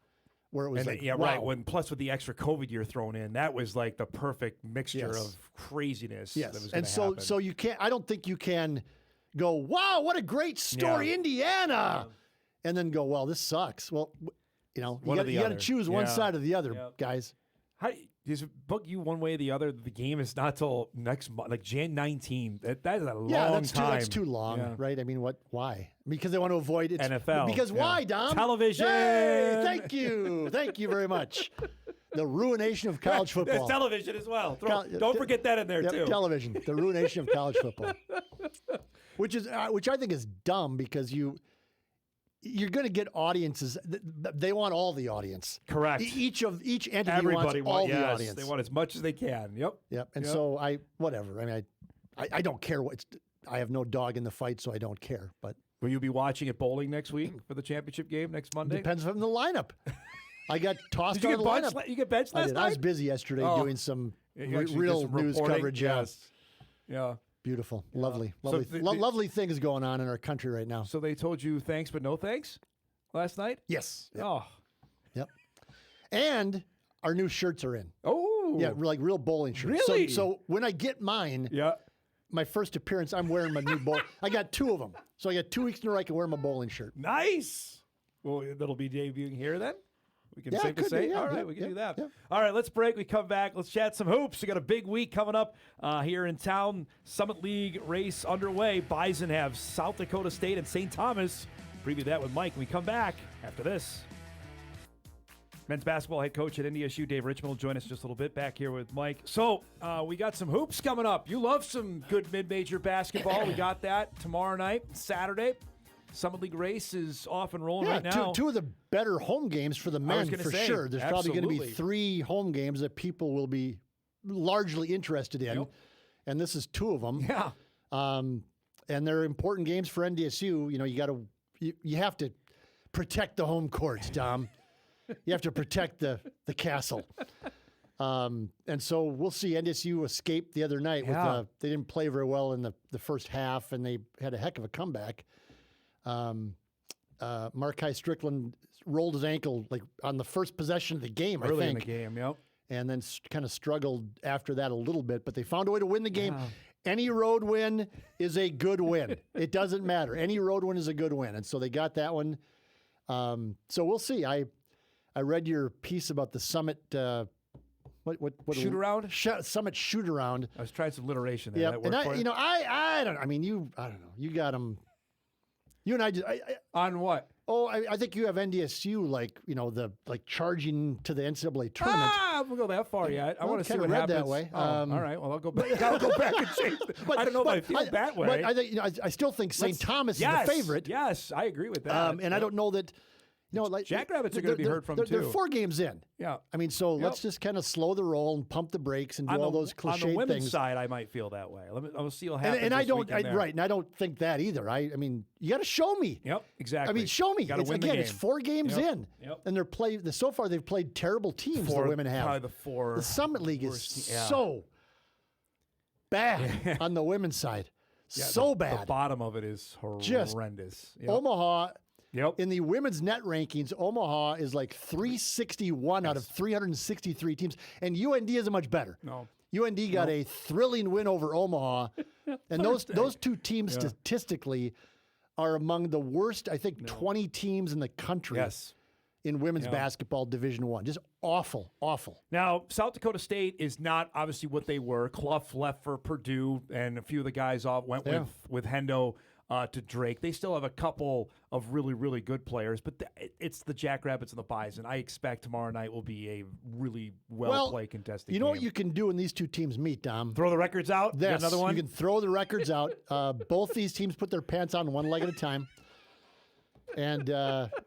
where it was wow. Right. Plus with the extra COVID year thrown in, that was like the perfect mixture of craziness. Yes. That was and happen. so you can't, I don't think you can go, wow, what a great story, Indiana. And then go, well, this sucks. Well, you got to choose one side or the other, guys. How does it book you one way or the other? The game is not till next month, like Jan 19. That is a long time. That's too long, right? I mean, why? Because they want to avoid it. NFL. Because why, Dom? Television. Yay! Thank you very much. The ruination of college football. There's television as well. Don't forget that in there too. Television. The ruination of college football, which I think is dumb because you're going to get audiences. They want all the audience. Correct. Each entity Everybody wants all the audience. They want as much as they can. Yep. And so whatever. I mean, I don't care I have no dog in the fight, so I don't care. But will you be watching at bowling next week for the championship game next Monday? Depends on the lineup. I got tossed out of the lineup. You get benched last night? I was busy yesterday doing some real news coverage. Yes. Yeah. Beautiful. Lovely. Lovely things going on in our country right now. So they told you thanks but no thanks last night? Yes. Yep. Oh. Yep. And our new shirts are in. Oh. Yeah, like real bowling shirts. Really? So when I get mine, my first appearance, I'm wearing my new bowl. I got 2 of them. So I got 2 weeks in a row I can wear my bowling shirt. Nice. Well, that'll be debuting here then? We can safe to could say? be, All right, we can do that. Yeah. All right, let's break. We come back. Let's chat some hoops. We got a big week coming up here in town. Summit League race underway. Bison have South Dakota State and St. Thomas. Preview that with Mike. We come back after this. Men's basketball head coach at NDSU, Dave Richman, will join us in just a little bit back here with Mike. So we got some hoops coming up. You love some good mid-major basketball. We got that tomorrow night, Saturday. Summit League race is off and rolling right now. Two of the better home games for the men, for sure. There's probably going to be 3 home games that people will be largely interested in, and this is 2 of them. Yeah. And they're important games for NDSU. You have to protect the home courts, Dom. You have to protect the castle. And so we'll see. NDSU escaped the other night. They didn't play very well in the first half, and they had a heck of a comeback. Markai Strickland rolled his ankle like on the first possession of the game, I think. Early in the game, yep. And then kind of struggled after that a little bit, but they found a way to win the game. Yeah. Any road win is a good win. It doesn't matter. Any road win is a good win. And so they got that one. So we'll see. I read your piece about the Summit what shoot around? Summit shoot around. I was trying some alliteration there. Yeah, That and worked for you? I don't know. You got them. You and I just on what? Oh, I think you have NDSU charging to the NCAA tournament. We'll go that far yet. I want to see what read happens. that way. All right. Well, I'll go back. I'll go back and change. I don't know if I feel that way. But I think I still think St. Thomas is the favorite. Yes, I agree with that. And I don't know that. Jackrabbits are going to be heard from too. They're 4 games in. Yeah. I mean, so let's just kind of slow the roll and pump the brakes and do all those cliche things. On the women's side, I might feel that way. I'll see what happens. And I don't, and I don't think that either. I mean, you got to show me. Yep, exactly. I mean, show me. Got to win the game. It's 4 games in, and so far they've played terrible teams. The women have. Probably the 4. The Summit League is so bad on the women's side. So bad. The bottom of it is horrendous. Omaha. Yep. In the women's net rankings, Omaha is like 361 out of 363 teams, and UND isn't much better. No. UND got a thrilling win over Omaha, and those 2 teams statistically are among the worst, I think, 20 teams in the country. Yes. In women's basketball Division I. Just awful. Now, South Dakota State is not obviously what they were. Clough left for Purdue, and a few of the guys went with Hendo. to Drake. They still have a couple of really, really good players, but it's the Jackrabbits and the Bison. I expect tomorrow night will be a really well-played, contested You know game. what you can do when these two teams meet, Dom? Throw the records out? You got Yes, another one? you can throw the records out. Both these teams put their pants on one leg at a time. And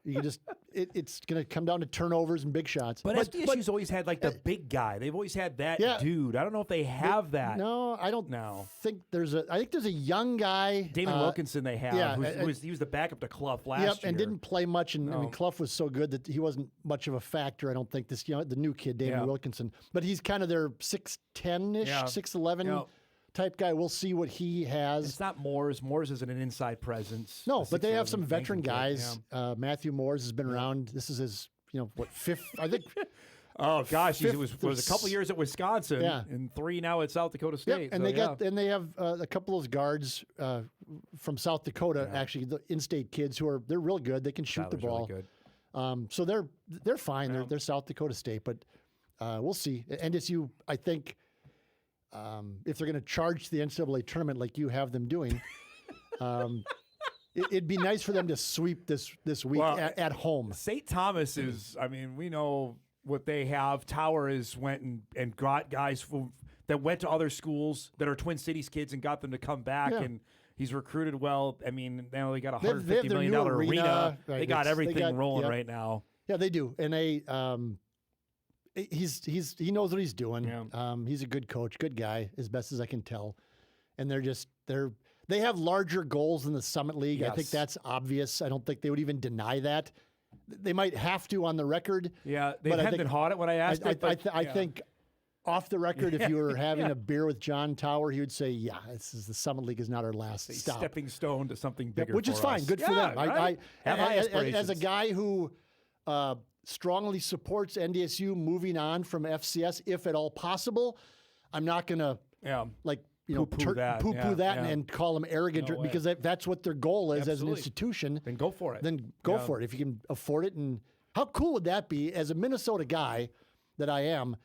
you can just it's going to come down to turnovers and big shots. But SDSU's always had like the big guy. They've always had that dude. I don't know if they have that. No, I don't think there's a. I think there's a young guy, Damon Wilkinson. They have. Yeah, he was the backup to Clough last year. and didn't play much. And I mean, Clough was so good that he wasn't much of a factor. I don't think the new kid, Damon Wilkinson, but he's kind of their 6'10-ish, 6'11 type guy. We'll see what he has. It's not Moores. Moores isn't an inside presence. No, but they have some veteran guys. Matthew Moores has been around. This is his, fifth, I think. Oh gosh, it was a couple years at Wisconsin, and 3 now at South Dakota State. And they have a couple of those guards from South Dakota, actually the in-state kids they're real good. They can shoot the ball. Really good. So they're fine. They're South Dakota State, but we'll see. NDSU, I think. If they're going to charge the NCAA tournament like you have them doing, it'd be nice for them to sweep this week at home. St. Thomas is, I mean, we know what they have. Tower went and got guys that went to other schools that are Twin Cities kids and got them to come back, and he's recruited well. I mean, now they got a $150 million arena. Right. They got everything rolling right now. Yeah, they do, and they. He knows what he's doing. Yeah. He's a good coach, good guy, as best as I can tell. And they have larger goals than the Summit League. Yes. I think that's obvious. I don't think they would even deny that. They might have to on the record. Yeah, they hadn't hawed it when I asked it. I think off the record, if you were having a beer with John Tower, he would say, "Yeah, the Summit League is not our last stop." Stepping stone to something bigger, which is fine. Good for them. Right? As a guy who. Strongly supports NDSU moving on from FCS if at all possible. I'm not going to poo-poo that and call them arrogant because that's what their goal is as an institution. Then go for it. Then go for it if you can afford it. And how cool would that be as a Minnesota guy that I am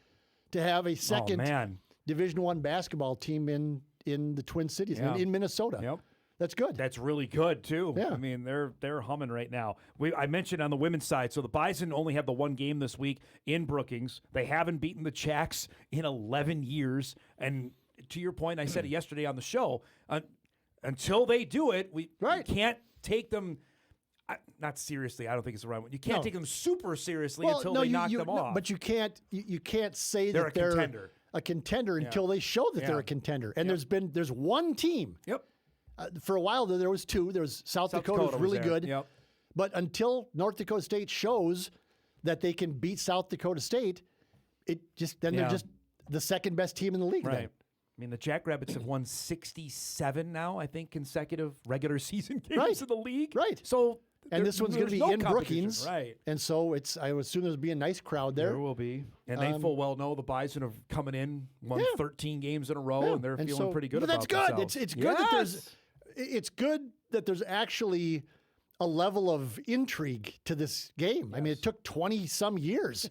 to have a second Division I basketball team in the Twin Cities in Minnesota? Yep. That's good. That's really good too. Yeah. I mean, they're humming right now. I mentioned on the women's side, so the Bison only have the one game this week in Brookings. They haven't beaten the Jacks in 11 years. And to your point, I said it yesterday on the show, until they do it, we can't take them not seriously. I don't think it's the right one. You can't take them super seriously until they knock them off. But you can't say they're that they're a contender until they show that they're a contender. And there's one team. Yep. For a while there was two. There was South Dakota was really good. Yep. But until North Dakota State shows that they can beat South Dakota State, they're just the second best team in the league. Right. Then. I mean, the Jackrabbits have won 67 now, I think, consecutive regular season games in the league. Right. So this one's going to be in Brookings. Right. And so I would assume there'll be a nice crowd there. There will be. And they full well know the Bison are coming in, won 13 games in a row, and they're feeling pretty good about themselves. That's good. It's good that it's good that there's actually a level of intrigue to this game. Yes. I mean, it took 20-some years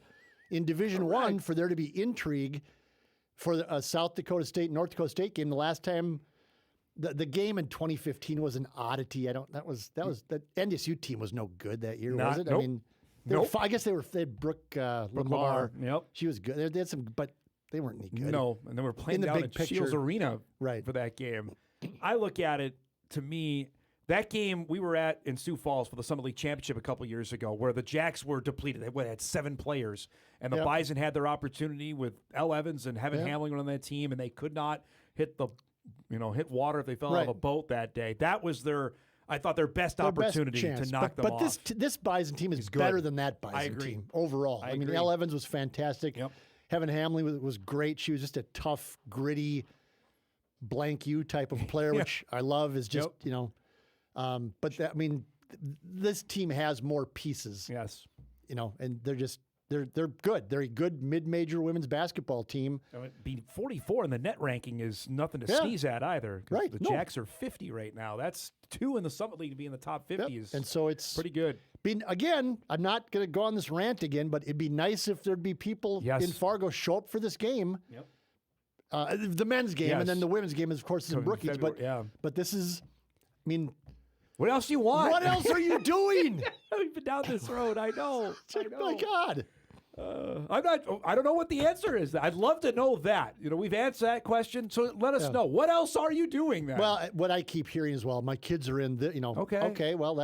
in Division I for there to be intrigue for a South Dakota State, North Dakota State game. The last time the game in 2015 was an oddity. That NDSU team was no good that year, was it? Nope. I mean, I guess they had Brooke Lamar. Yep. She was good. They had some, but they weren't any good. No, and they were playing down at Shields Arena for that game. I look at it, to me, that game we were at in Sioux Falls for the Summit League Championship a couple years ago, where the Jacks were depleted. They had 7 players, and the Bison had their opportunity with L. Evans and Heaven Hamling on that team, and they could not hit water if they fell out of a boat that day. That was their best opportunity to knock them off. But this Bison team is better than that Bison team overall. I mean, L. Evans was fantastic. Yep. Heaven Hamling was great. She was just a tough, gritty, blank you type of player, which I love. Is just this team has more pieces. Yes, and they're good. They're a good mid-major women's basketball team. Being 44 in the net ranking is nothing to sneeze at either. Right, the Jacks are 50 right now. That's 2 in the Summit League to be in the top 50 is, and so it's pretty good. Again, I'm not going to go on this rant again, but it'd be nice if there'd be people in Fargo show up for this game. Yep. The men's game, and then the women's game, of course, is in Brookings. But this is, What else do you want? What else are you doing? We've been down this road. I know. My God. I don't know what the answer is. I'd love to know that. We've answered that question, so let us know. What else are you doing then? Well, what I keep hearing as well, my kids are in the, Okay, well,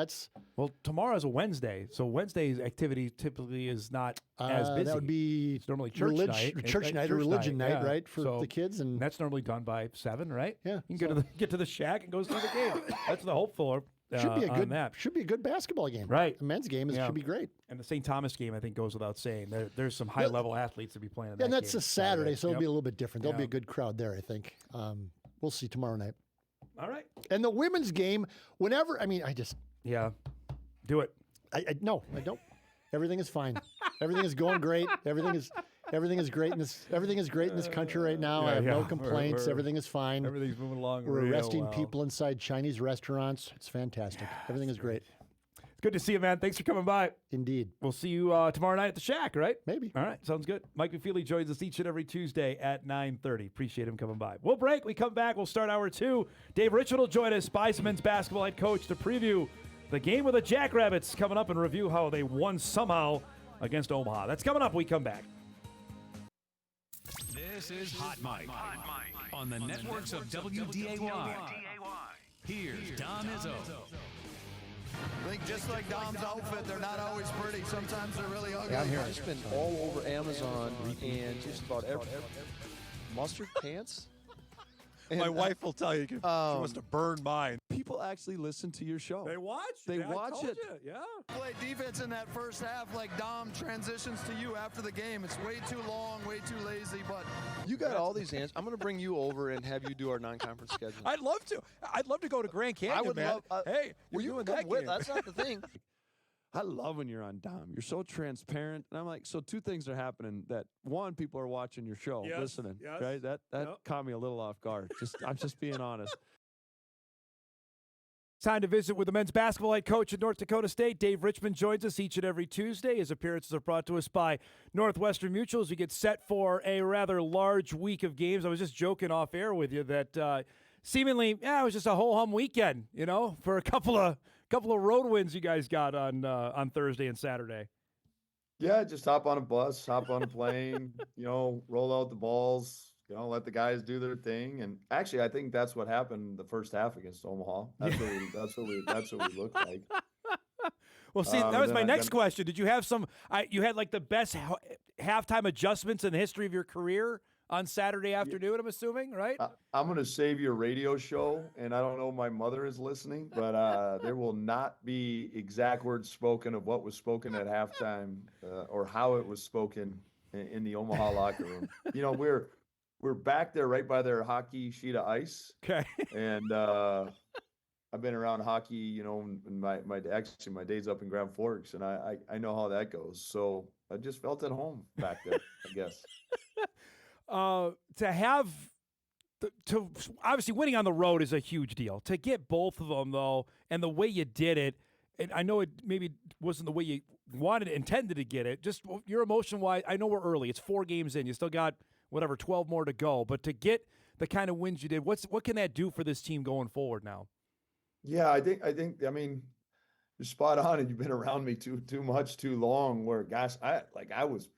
Well, tomorrow's a Wednesday, so Wednesday's activity typically is not as busy. That would be it's normally church night. Church night or religion night, right, for the kids. And that's normally done by 7, right? Yeah. You can get to the shack and go see the game. That's the hope for. Should be a good basketball game. Right. A men's game should be great. And the St. Thomas game, I think, goes without saying. There's some high-level athletes to be playing in that and that's game. a Saturday, so it'll be a little bit different. There'll be a good crowd there, I think. We'll see tomorrow night. All right. And the women's game, Yeah. Do it. No, I don't. Everything is fine. Everything is going great. Everything is great in this country right now. I have no complaints. Everything is fine. Everything's moving along. We're arresting people inside Chinese restaurants. It's fantastic. Everything is great. It's good to see you, man. Thanks for coming by. Indeed. We'll see you tomorrow night at the Shack, right? Maybe. All right. Sounds good. Mike McFeely joins us each and every Tuesday at 9:30. Appreciate him coming by. We'll break. We come back. We'll start hour 2. Dave Richman will join us, Bison men's basketball head coach, to preview the game with the Jackrabbits, coming up, and review how they won somehow against Omaha. That's coming up. We come back. This is Hot Mike on the networks of WDAY. Here's Dom Izzo. I think just like Dom's outfit, they're not always pretty. Sometimes they're really ugly. Yeah, I'm here. I've been all over Amazon and just about every mustard pants. And my wife will tell you, she must have burned mine. People actually listen to your show. They watch. They watch it. Yeah. Play defense in that first half like Dom transitions to you after the game. It's way too long, way too lazy, but you got all these answers. I'm going to bring you over and have you do our non-conference schedule. I'd love to. I'd love to go to Grand Canyon, I would man. love. Hey, well, you doing come that with. game. That's not the thing. I love when you're on Dom. You're so transparent. And I'm like, so two things are happening. That one, people are watching your show, listening. Yes. Right? That caught me a little off guard. I'm just being honest. Time to visit with the men's basketball head coach at North Dakota State. Dave Richman joins us each and every Tuesday. His appearances are brought to us by Northwestern Mutual as we get set for a rather large week of games. I was just joking off air with you that seemingly, it was just a ho-hum weekend, for a couple of road wins you guys got on Thursday and Saturday. Yeah, just hop on a bus, hop on a plane, roll out the balls, let the guys do their thing. And actually, I think that's what happened the first half against Omaha. That's what we looked like. Well, see, that was my next question. Did you have you had like the best halftime adjustments in the history of your career on Saturday afternoon, I'm assuming, right? I'm going to save you a radio show, and I don't know if my mother is listening, but there will not be exact words spoken of what was spoken at halftime or how it was spoken in the Omaha locker room. We're back there right by their hockey sheet of ice. Okay. And I've been around hockey, in my days up in Grand Forks, and I know how that goes. So I just felt at home back there, I guess. To obviously winning on the road is a huge deal. To get both of them, though, and the way you did it, and I know it maybe wasn't the way you intended to get it, just your emotion-wise, I know we're early. It's 4 games in. You still got, 12 more to go. But to get the kind of wins you did, what can that do for this team going forward now? Yeah, I think, you're spot on, and you've been around me too much, too long, where, gosh, I was,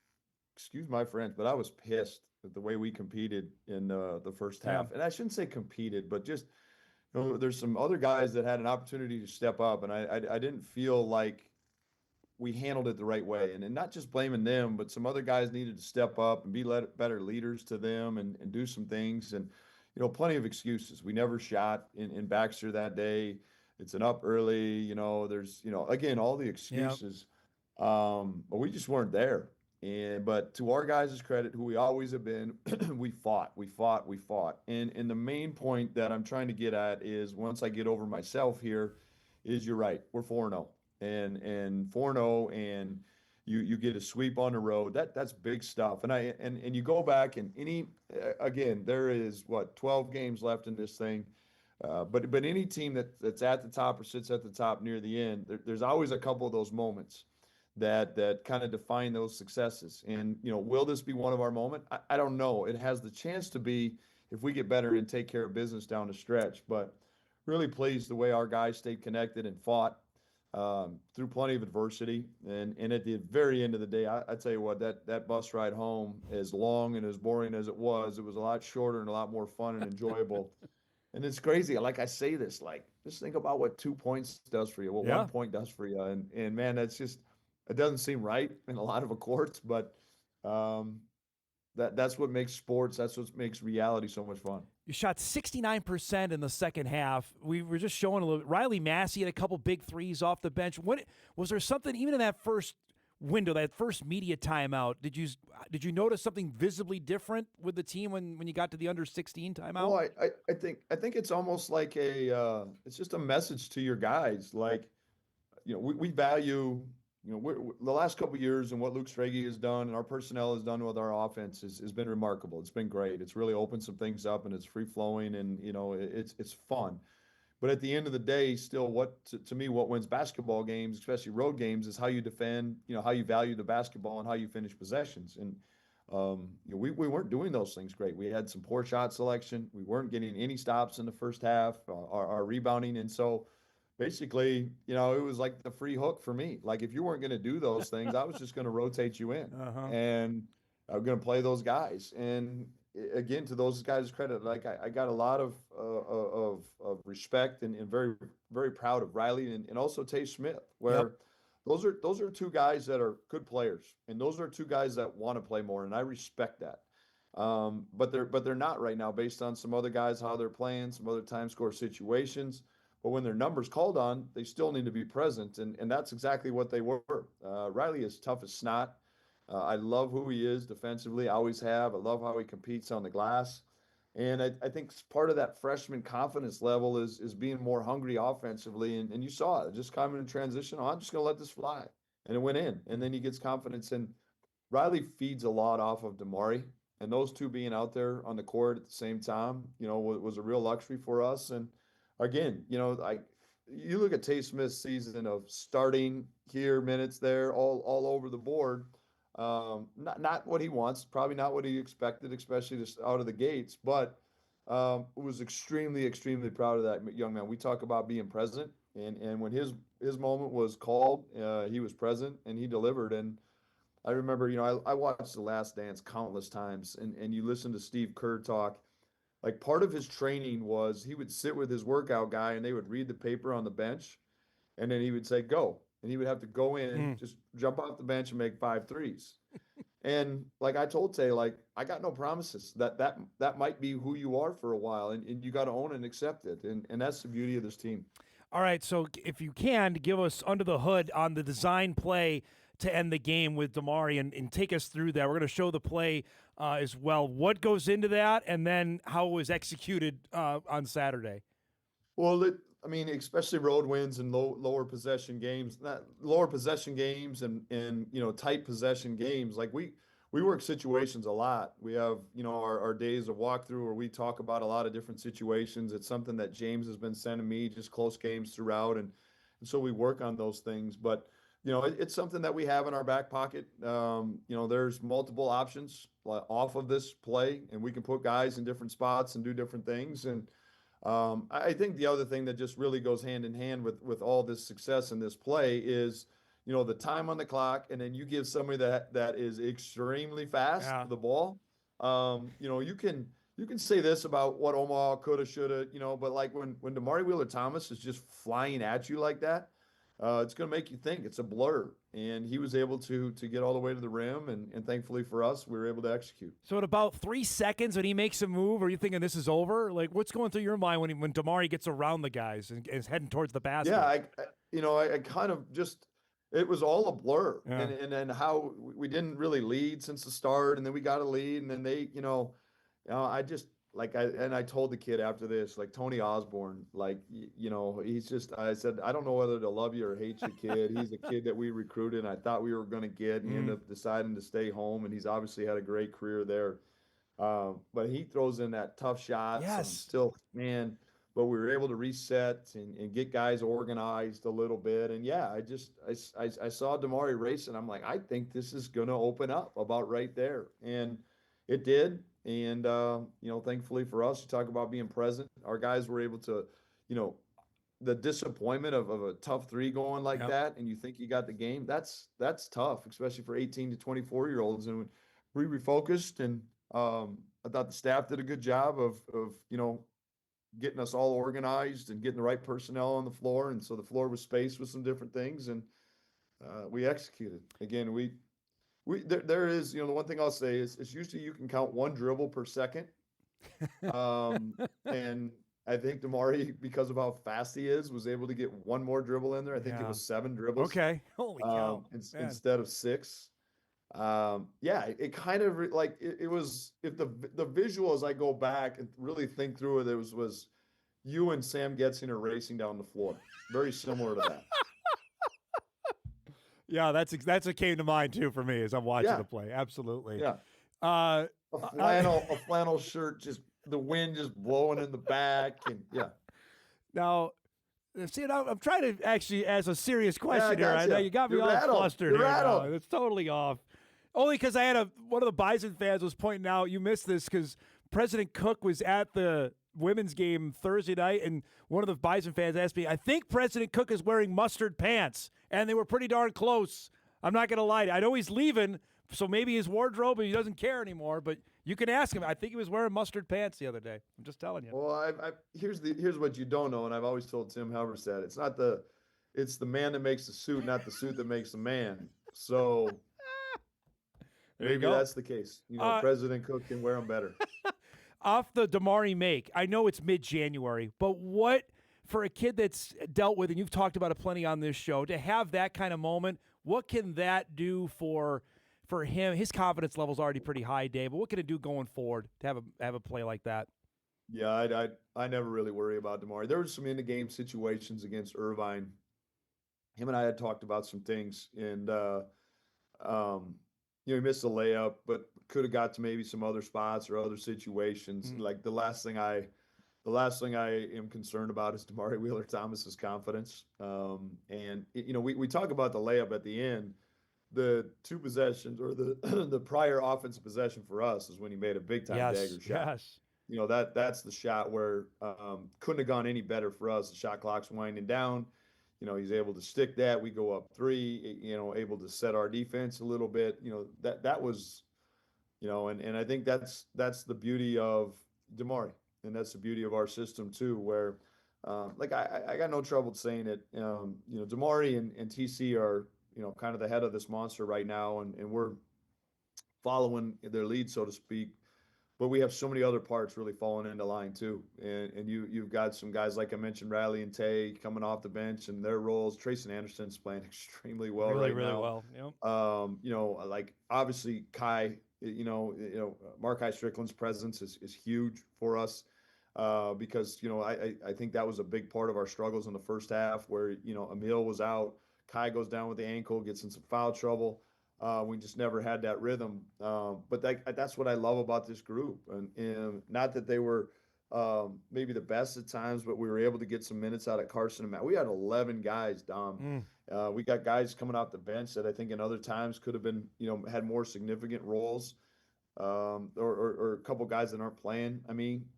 excuse my French, but I was pissed at the way we competed in the first half. And I shouldn't say competed, but just, there's some other guys that had an opportunity to step up, and I didn't feel like we handled it the right way. And not just blaming them, but some other guys needed to step up and be better leaders to them and do some things. And, plenty of excuses. We never shot in Baxter that day. It's an up early, there's, again, all the excuses. But we just weren't there. But to our guys' credit, who we always have been, we fought. And the main point that I'm trying to get at is, once I get over myself here, is you're right. We're 4-0 and 4-0, and you get a sweep on the road. That's big stuff. And you go back, and again, there is 12 games left in this thing. But any team that's at the top or sits at the top near the end, there's always a couple of those moments that kind of define those successes. And, will this be one of our moments? I don't know. It has the chance to be if we get better and take care of business down the stretch. But really pleased the way our guys stayed connected and fought through plenty of adversity. And at the very end of the day, I tell you what, that bus ride home, as long and as boring as it was a lot shorter and a lot more fun and enjoyable. And it's crazy. Like I say this, like, just think about what 2 points does for you, what 1 point does for you. And man, it doesn't seem right in a lot of courts, but that's what makes sports, that's what makes reality so much fun. You shot 69% in the second half. We were just showing a little. Riley Massey had a couple big threes off the bench. What was there something even in that first window, that first media timeout? Did you notice something visibly different with the team when you got to the under 16 timeout? Well, I think it's almost like it's just a message to your guys. Like, we value, the last couple of years and what Luke Strage has done and our personnel has done with our offense has been remarkable. It's been great. It's really opened some things up, and it's free flowing, and it's fun. But at the end of the day, still, to me, what wins basketball games, especially road games, is how you defend, how you value the basketball and how you finish possessions. And we weren't doing those things great. We had some poor shot selection. We weren't getting any stops in the first half. Our rebounding, and so basically, it was like the free hook for me. Like, if you weren't going to do those things, I was just going to rotate you in, and I'm going to play those guys. And again, to those guys' credit, like I got a lot of respect and very, very proud of Riley and also Tay Smith, where those are two guys that are good players, and those are two guys that want to play more, and I respect that. But they're not right now, based on some other guys, how they're playing, some other time score situations. But when their number's called on, they still need to be present, and that's exactly what they were. Riley is tough as snot. I love who he is defensively. I always have. I love how he competes on the glass. And I think part of that freshman confidence level is being more hungry offensively. And you saw it. Just coming in transition, I'm just going to let this fly. And it went in. And then he gets confidence. And Riley feeds a lot off of Damari. And those two being out there on the court at the same time, was a real luxury for us. And again, you look at Tay Smith's season of starting here, minutes there, all over the board. Not what he wants, probably not what he expected, especially just out of the gates, but was extremely, extremely proud of that young man. We talk about being present, and when his moment was called, he was present and he delivered. And I remember, I watched The Last Dance countless times, and you listen to Steve Kerr talk. Like, part of his training was he would sit with his workout guy and they would read the paper on the bench, and then he would say, go. And he would have to go in, just jump off the bench and make 5 threes. And like I told Tay, like, I got no promises. That might be who you are for a while, and you got to own and accept it. And that's the beauty of this team. All right, so if you can, give us under the hood on the design play to end the game with Damari and take us through that. We're going to show the play as well. What goes into that, and then how it was executed on Saturday? Well, especially road wins and lower possession games, and tight possession games. Like, we work situations a lot. We have, our days of walkthrough where we talk about a lot of different situations. It's something that James has been sending me, just close games throughout. And so we work on those things, but it's something that we have in our back pocket. There's multiple options off of this play, and we can put guys in different spots and do different things. And I think the other thing that just really goes hand in hand with all this success in this play is, the time on the clock, and then you give somebody that is extremely fast to the ball. You can say this about what Omaha coulda, shoulda, but like when Damari Wheeler-Thomas is just flying at you like that, it's going to make you think. It's a blur. And he was able to get all the way to the rim, and thankfully for us, we were able to execute. So at about 3 seconds when he makes a move, are you thinking this is over? Like, what's going through your mind when Damari gets around the guys and is heading towards the basket? Yeah, I kind of just – it was all a blur. Yeah. And then how we didn't really lead since the start, and then we got a lead, and then they, I just – I told the kid after this, like Tony Osborne, he's just, I said, I don't know whether to love you or hate you, kid. He's a kid that we recruited and I thought we were going to get, and he ended up deciding to stay home, and he's obviously had a great career there. But he throws in that tough shots. Yes. And still, man, but we were able to reset and get guys organized a little bit. And yeah, I saw Damari racing. I'm like, I think this is going to open up about right there. And it did. And, thankfully for us, you talk about being present. Our guys were able to, the disappointment of a tough three going like that, and you think you got the game, that's tough, especially for 18 to 24-year-olds. And we refocused, and I thought the staff did a good job of getting us all organized and getting the right personnel on the floor. And so the floor was spaced with some different things, and we executed. Again, there is, the one thing I'll say is it's usually you can count one dribble per second. And I think Damari, because of how fast he is, was able to get one more dribble in there. I think it was 7 dribbles. Okay. Holy cow. Instead of 6. It kind of it was, if the visual, as I go back and really think through it, was you and Sam Getzinger racing down the floor. Very similar to that. Yeah, that's what came to mind too for me as I'm watching the play. Absolutely. Yeah. A flannel shirt, just the wind just blowing in the back, and Now, see, I'm trying to actually ask a serious question here. I know you got me You're all rattled. flustered You're here. rattled. It's totally off. Only because I had one of the Bison fans was pointing out, you missed this because President Cook was at the women's game Thursday night, and one of the Bison fans asked me, I think President Cook is wearing mustard pants, and they were pretty darn close. I'm not going to lie to you. I know he's leaving, so maybe his wardrobe, he doesn't care anymore, but you can ask him. I think he was wearing mustard pants the other day. I'm just telling you. Well, here's what you don't know, and I've always told Tim Halverstad, it's the man that makes the suit, not the suit that makes the man. So maybe that's the case. President Cook can wear them better. Off the Damari make, I know it's mid-January, but what, for a kid that's dealt with, and you've talked about it plenty on this show, to have that kind of moment, what can that do for him? His confidence level's already pretty high, Dave, but what can it do going forward to have a play like that? Yeah, I never really worry about Damari. There were some in-the-game situations against Irvine. Him and I had talked about some things, and he missed a layup, but could have got to maybe some other spots or other situations. Like the last thing I am concerned about is Damari Wheeler-Thomas's confidence. And we talk about the layup at the end. The 2 possessions, or the prior offensive possession for us, is when he made a big time dagger shot. Yes. That's the shot where couldn't have gone any better for us. The shot clock's winding down. He's able to stick that. We go up 3. Able to set our defense a little bit. That was, and I think that's the beauty of Damari, and that's the beauty of our system too, where I got no trouble saying it. Damari and TC are kind of the head of this monster right now, and we're following their lead, so to speak. But we have so many other parts really falling into line too. And you've got some guys, like I mentioned, Riley and Tay coming off the bench and their roles. Trayson Anderson's playing extremely well right now. Well. Yep. Like obviously Kai, Markai Strickland's presence is huge for us. Because, I think that was a big part of our struggles in the first half where, Emil was out. Kai goes down with the ankle, gets in some foul trouble. We just never had that rhythm. But that's what I love about this group. And not that they were maybe the best at times, but we were able to get some minutes out of Carson and Matt. We had 11 guys, Dom. We got guys coming off the bench that I think in other times could have been, had more significant roles. Or a couple guys that aren't playing,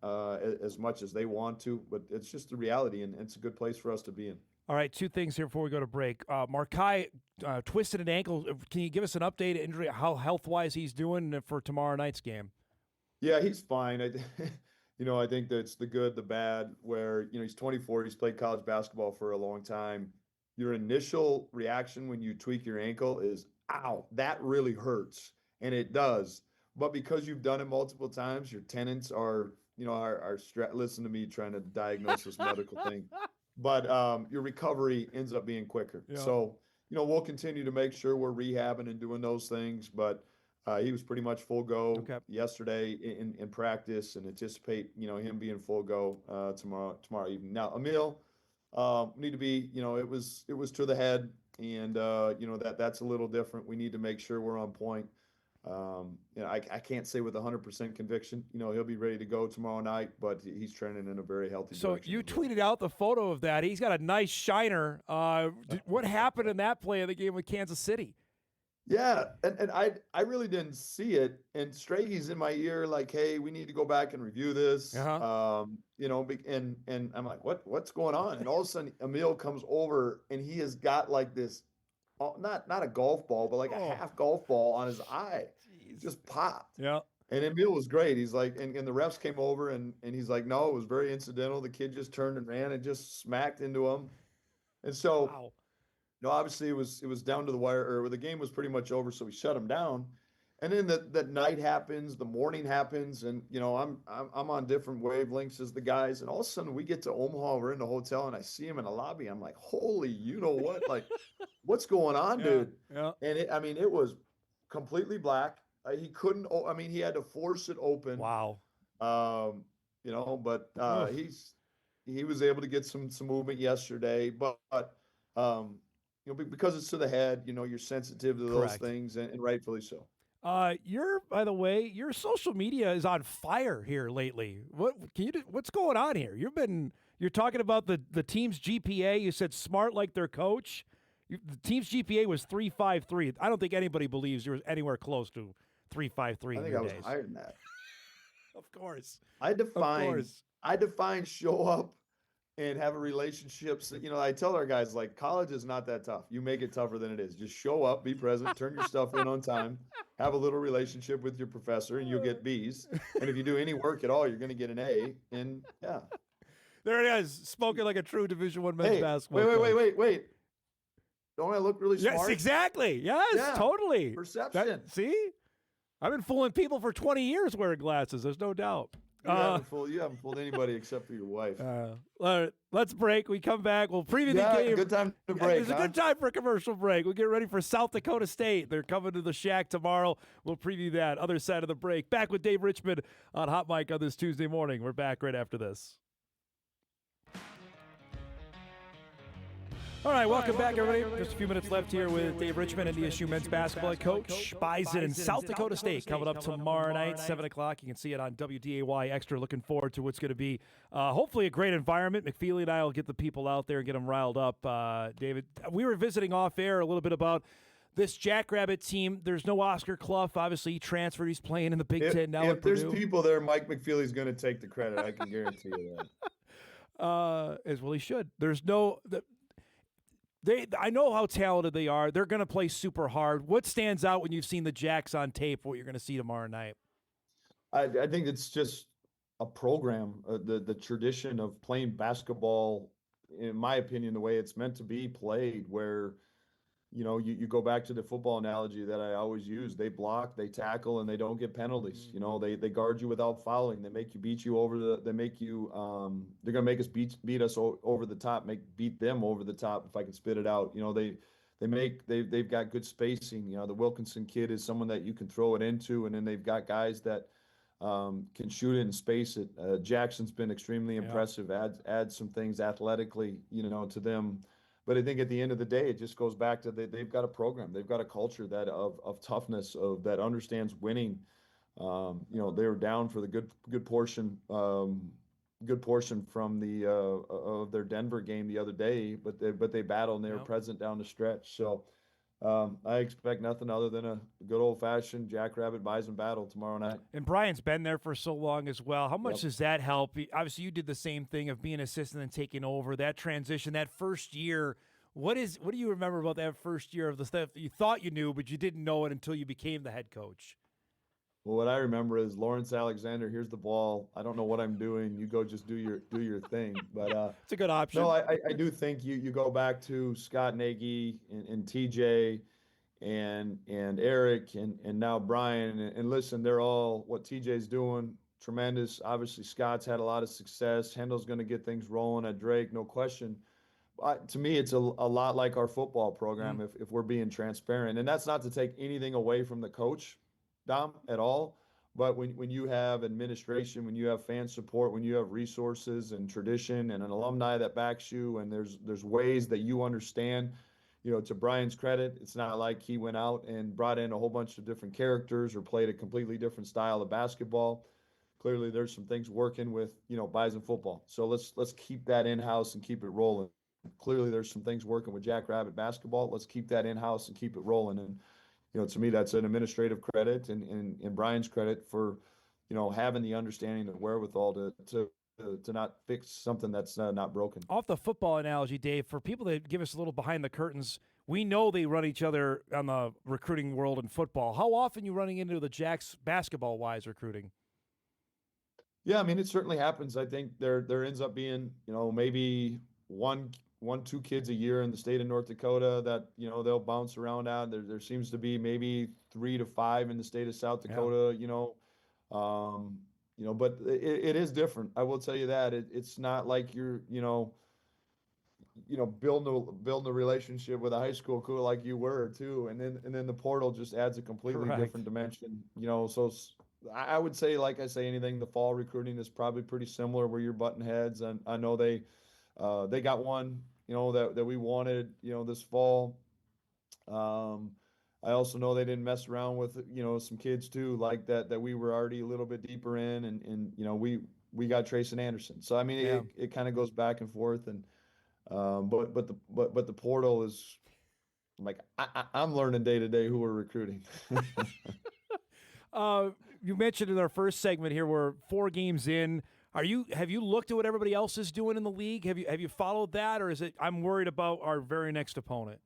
as much as they want to. But it's just the reality, and it's a good place for us to be in. All right, 2 things here before we go to break. Markai twisted an ankle. Can you give us an update injury, how health-wise he's doing for tomorrow night's game? Yeah, he's fine. I think that's the good, the bad, where, he's 24. He's played college basketball for a long time. Your initial reaction when you tweak your ankle is, ow, that really hurts. And it does. But because you've done it multiple times, your tendons are listen to me trying to diagnose this medical thing. But your recovery ends up being quicker. Yeah. So, we'll continue to make sure we're rehabbing and doing those things. But he was pretty much full go yesterday in practice, and anticipate, him being full go tomorrow evening. Now, Emil need to be, it was to the head, and that's a little different. We need to make sure we're on point. I can't say with 100% conviction, he'll be ready to go tomorrow night, but he's trending in a very healthy direction. So you tweeted out the photo of that. He's got a nice shiner. What happened in that play of the game with Kansas City? Yeah, and I really didn't see it. And Stragey's in my ear, like, hey, we need to go back and review this. You know, and I'm like, what's going on? And all of a sudden, Emil comes over, and he has got like this, not a golf ball, but like a half golf ball on his eye, just popped. Yeah. And Emil was great. He's like, and the refs came over, and he's like, no, it was very incidental. The kid just turned and ran and just smacked into him. And so. Wow. No, obviously it was down to the wire, or the game was pretty much over, so we shut him down. And then that night happens, the morning happens, and you know I'm on different wavelengths as the guys, and all of a sudden we get to Omaha, we're in the hotel, and I see him in the lobby. I'm like, holy, you know what? Like, what's going on, dude? Yeah. And it was completely black. He couldn't. I mean, he had to force it open. Wow. You know, but he was able to get some movement yesterday, but you know, because it's to the head, you know, you're sensitive to those things, and rightfully so. By the way, your social media is on fire here lately. What's going on here? You're talking about the team's GPA. You said smart like their coach. The team's GPA was 3.53. I don't think anybody believes you were anywhere close to 3.53. I think I was higher than that. Of course. I define show up and have a relationship. So, you know, I tell our guys, like, college is not that tough. You make it tougher than it is. Just show up, be present, turn your stuff in on time, have a little relationship with your professor, and you'll get B's. And if you do any work at all, you're going to get an A. And yeah. There it is. Spoken like a true Division I men's basketball. Wait. Don't I look really smart? Yes, exactly. Yes, totally. Perception. See? I've been fooling people for 20 years wearing glasses. There's no doubt. You haven't fooled anybody except for your wife. Let's break. We come back. We'll preview the game. Good time to break. It's a good time for a commercial break. We'll get ready for South Dakota State. They're coming to the Shack tomorrow. We'll preview that. Other side of the break. Back with Dave Richman on Hot Mic on this Tuesday morning. We're back right after this. All right, welcome back, everybody. Just a few minutes left here with Dave Richman, NDSU men's basketball head coach. Bison and South Dakota State coming up tomorrow night, 7 o'clock. You can see it on WDAY Extra. Looking forward to what's going to be hopefully a great environment. McFeely and I will get the people out there and get them riled up. David, we were visiting off air a little bit about this Jackrabbit team. There's no Oscar Clough. Obviously, he transferred. He's playing in the Big Ten now. If there's people there, Mike McFeely's going to take the credit. I can guarantee you that. As well he should. There's no... I know how talented they are. They're going to play super hard. What stands out when you've seen the Jacks on tape, what you're going to see tomorrow night? I think it's just a program, the tradition of playing basketball, in my opinion, the way it's meant to be played, where, you know, you go back to the football analogy that I always use. They block, they tackle, and they don't get penalties. You know, they guard you without fouling. They make you beat you over they're going to make us beat us over the top, beat them over the top, if I can spit it out. You know, they've got good spacing. You know, the Wilkinson kid is someone that you can throw it into, and then they've got guys that can shoot it and space it. Jackson's been extremely impressive. Add some things athletically, you know, to them. But I think at the end of the day, it just goes back to they've got a program, they've got a culture that of toughness, that understands winning. You know, they were down for the good portion from the of their Denver game the other day, but they battled and they were present down the stretch. So I expect nothing other than a good old-fashioned Jackrabbit Bison battle tomorrow night. And Brian's been there for so long as well. How much does that help? Obviously, you did the same thing of being assistant and taking over. That transition, that first year, what do you remember about that first year of the stuff that you thought you knew, but you didn't know it until you became the head coach? Well, what I remember is Lawrence Alexander, here's the ball. I don't know what I'm doing. You go just do your thing. But it's a good option. No, I do think you go back to Scott Nagy and TJ and Eric and now Brian. And listen, they're all what TJ's doing, tremendous. Obviously, Scott's had a lot of success. Hendel's going to get things rolling at Drake, no question. To me, it's a lot like our football program, if we're being transparent. And that's not to take anything away from the coach, Dom, at all. But when you have administration, when you have fan support, when you have resources and tradition and an alumni that backs you, and there's ways that you understand, you know, to Brian's credit, it's not like he went out and brought in a whole bunch of different characters or played a completely different style of basketball. Clearly, there's some things working with, you know, Bison football. So let's keep that in-house and keep it rolling. Clearly, there's some things working with Jackrabbit basketball. Let's keep that in-house and keep it rolling. And to me, that's an administrative credit and Brian's credit for, having the understanding and wherewithal to not fix something that's not broken. Off the football analogy, Dave, for people that give us a little behind the curtains, we know they run each other on the recruiting world in football. How often you running into the Jacks basketball-wise recruiting? Yeah, I mean, it certainly happens. I think there ends up being, maybe two kids a year in the state of North Dakota that, they'll bounce around at. There seems to be maybe 3 to 5 in the state of South Dakota, but it is different. I will tell you that it's not like you're, building a relationship with a high school crew like you were too. And then the portal just adds a completely different dimension, so I would say, like I say, anything, the fall recruiting is probably pretty similar where you're butting heads. And I know they got one, that we wanted, this fall. I also know they didn't mess around with, some kids too, like that we were already a little bit deeper in, and we got Trayson Anderson. So, I mean, it kind of goes back and forth, and but the portal is like, I'm learning day to day who we're recruiting. You mentioned in our first segment here, we're 4 games in. Have you looked at what everybody else is doing in the league? Have you followed that, or is it I'm worried about our very next opponent?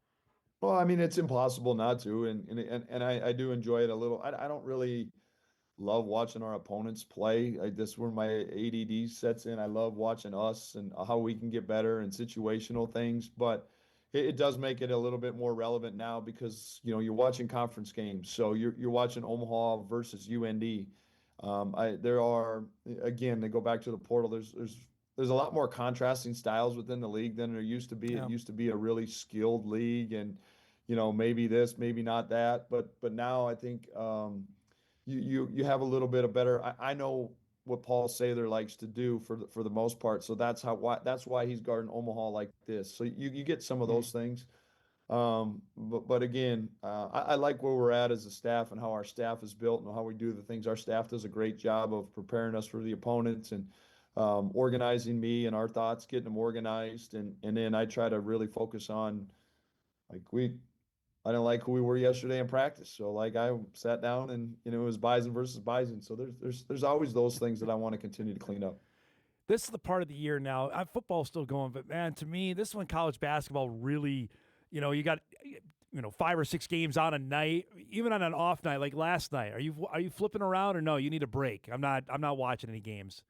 Well, I mean, it's impossible not to, and I do enjoy it a little. I don't really love watching our opponents play. This where my ADD sets in. I love watching us and how we can get better and situational things, but it does make it a little bit more relevant now because you're watching conference games, so you're watching Omaha versus UND. There are, again, they go back to the portal. There's a lot more contrasting styles within the league than there used to be. Yeah. It used to be a really skilled league, and maybe this, maybe not that, but now I think you have a little bit of better. I know what Paul Sather likes to do for the most part, so that's why he's guarding Omaha like this. So you get some of those things. But again, I like where we're at as a staff and how our staff is built and how we do the things. Our staff does a great job of preparing us for the opponents and organizing me and our thoughts, getting them organized. And then I try to really focus on, like, I didn't like who we were yesterday in practice. So like I sat down and, it was Bison versus Bison. So there's always those things that I want to continue to clean up. This is the part of the year now. Football's still going, but man, to me, this is when college basketball really, you got 5 or 6 games on a night, even on an off night like last night. Are you flipping around, or no? You need a break. I'm not watching any games.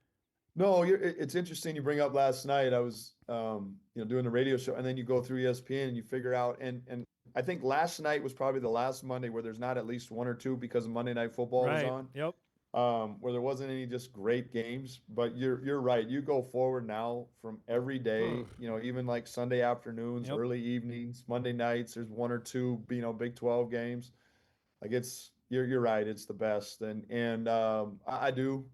No, it's interesting you bring up last night. I was doing the radio show, and then you go through ESPN and you figure out, and I think last night was probably the last Monday where there's not at least 1 or 2 because Monday Night Football was on. Yep. Where there wasn't any just great games. But you're right. You go forward now from every day, even like Sunday afternoons, early evenings, Monday nights, there's 1 or 2, Big 12 games. Like you're right. It's the best. And I do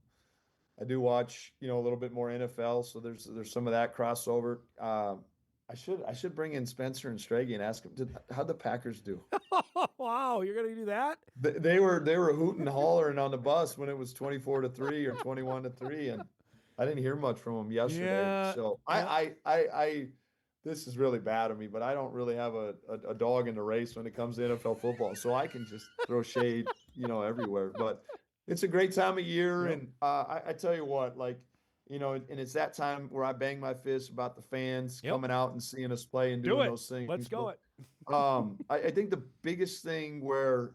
watch, a little bit more NFL. So there's some of that crossover. I should bring in Spencer and Stragi and ask them, how'd the Packers do? Wow, you're gonna do that? They were hooting and hollering on the bus when it was 24-3 or 21-3, and I didn't hear much from them yesterday. Yeah, so I this is really bad of me, but I don't really have a dog in the race when it comes to NFL football, so I can just throw shade, everywhere. But it's a great time of year, and I tell you what, like. And it's that time where I bang my fist about the fans coming out and seeing us play and doing those things. Let's go it. I think the biggest thing where,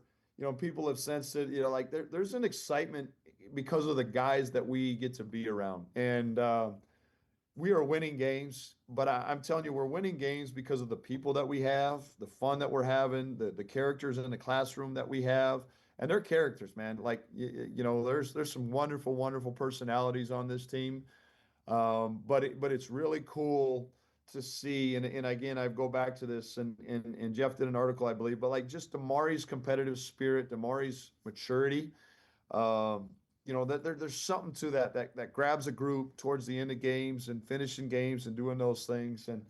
people have sensed it, like there's an excitement because of the guys that we get to be around. And we are winning games, but I'm telling you, we're winning games because of the people that we have, the fun that we're having, the characters in the classroom that we have. And they're characters, man. Like, there's some wonderful, wonderful personalities on this team. But it's really cool to see. And again, I go back to this, and Jeff did an article, I believe, but like just Damari's competitive spirit, Damari's maturity, that there's something to that grabs a group towards the end of games and finishing games and doing those things. And,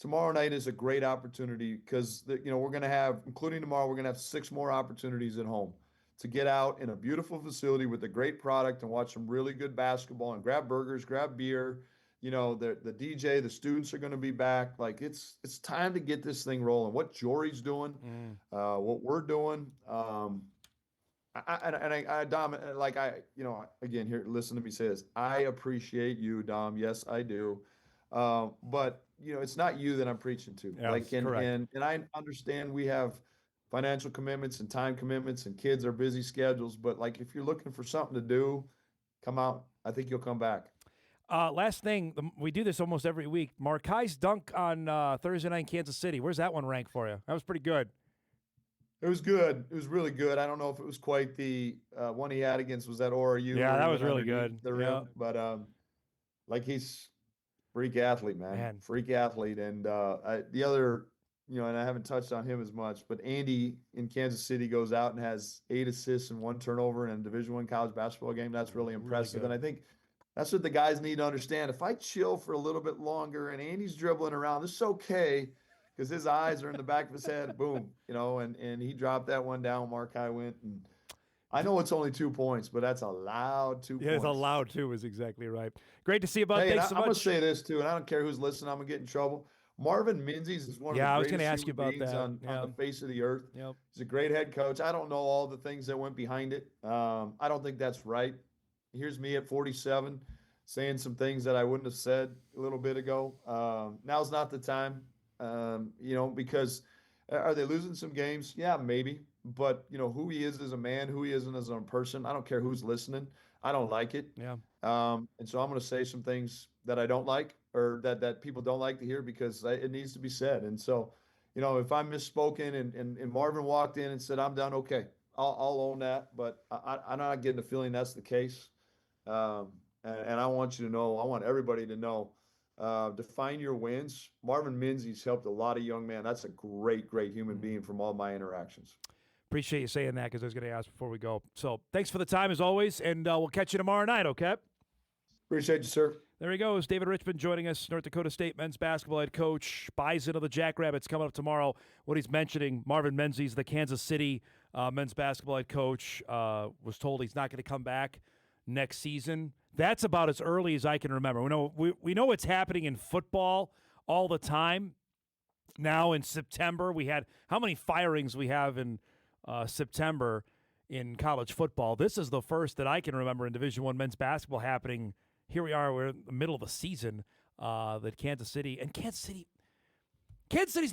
Tomorrow night is a great opportunity because we're going to have, including tomorrow, we're going to have 6 more opportunities at home to get out in a beautiful facility with a great product and watch some really good basketball and grab burgers, grab beer, the DJ, the students are going to be back. Like it's time to get this thing rolling. What Jory's doing, what we're doing. Dom, again, here, listen to me say this. I appreciate you, Dom. Yes, I do. But it's not you that I'm preaching to. Yes, and I understand we have financial commitments and time commitments and kids are busy schedules. But like, if you're looking for something to do, come out. I think you'll come back. Last thing, we do this almost every week. Markai's dunk on Thursday night in Kansas City. Where's that one rank for you? That was pretty good. It was good. It was really good. I don't know if it was quite the one he had against, was that ORU? Yeah, that was really good. The rim. But like, he's freak athlete, man. Freak athlete. And the other, and I haven't touched on him as much, but Andy in Kansas City goes out and has 8 assists and 1 turnover in a Division I college basketball game. That's really impressive. And I think that's what the guys need to understand. If I chill for a little bit longer and Andy's dribbling around, this is okay, because his eyes are in the back of his head. Boom, and he dropped that one down. Markai went, and I know it's only 2 points, but that's a loud 2 points. Yeah, it's a loud 2 is exactly right. Great to see you, bud. Thanks so much. I'm going to say this, too, and I don't care who's listening. I'm going to get in trouble. Marvin Menzies is one of the greatest human beings on the face of the earth. Yep. He's a great head coach. I don't know all the things that went behind it. I don't think that's right. Here's me at 47 saying some things that I wouldn't have said a little bit ago. Now's not the time, because are they losing some games? Yeah, maybe. But, who he is as a man, who he isn't as a person, I don't care who's listening. I don't like it. Yeah. And so I'm going to say some things that I don't like, or that people don't like to hear, because it needs to be said. And so, if I'm misspoken and Marvin walked in and said, I'm done, okay, I'll own that. But I'm not getting the feeling that's the case. And I want you to know, I want everybody to know, define your wins. Marvin Menzies helped a lot of young men. That's a great, great human being from all my interactions. Appreciate you saying that, because I was going to ask before we go. So thanks for the time as always, and we'll catch you tomorrow night, okay? Appreciate you, sir. There he goes, David Richman joining us, North Dakota State men's basketball head coach, buys into the Jackrabbits coming up tomorrow. What he's mentioning, Marvin Menzies, the Kansas City men's basketball head coach, was told he's not going to come back next season. That's about as early as I can remember. We know what's happening in football all the time. Now in September, we had how many firings we have in September in college football. This is the first that I can remember in Division I men's basketball happening. Here we are, we're in the middle of the season, that Kansas City's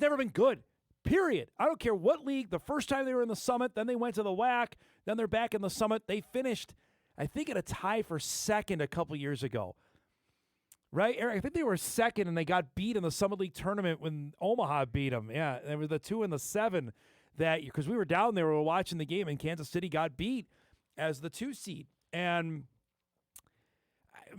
never been good, period. I don't care what league. The first time they were in the Summit, then they went to the WAC, then they're back in the Summit. They finished, I think, at a tie for second a couple years ago. Right, Eric? I think they were second, and they got beat in the Summit League tournament when Omaha beat them. Yeah, they were the 2 and the 7 that year, because we were down there, we were watching the game, and Kansas City got beat as the 2 seed. And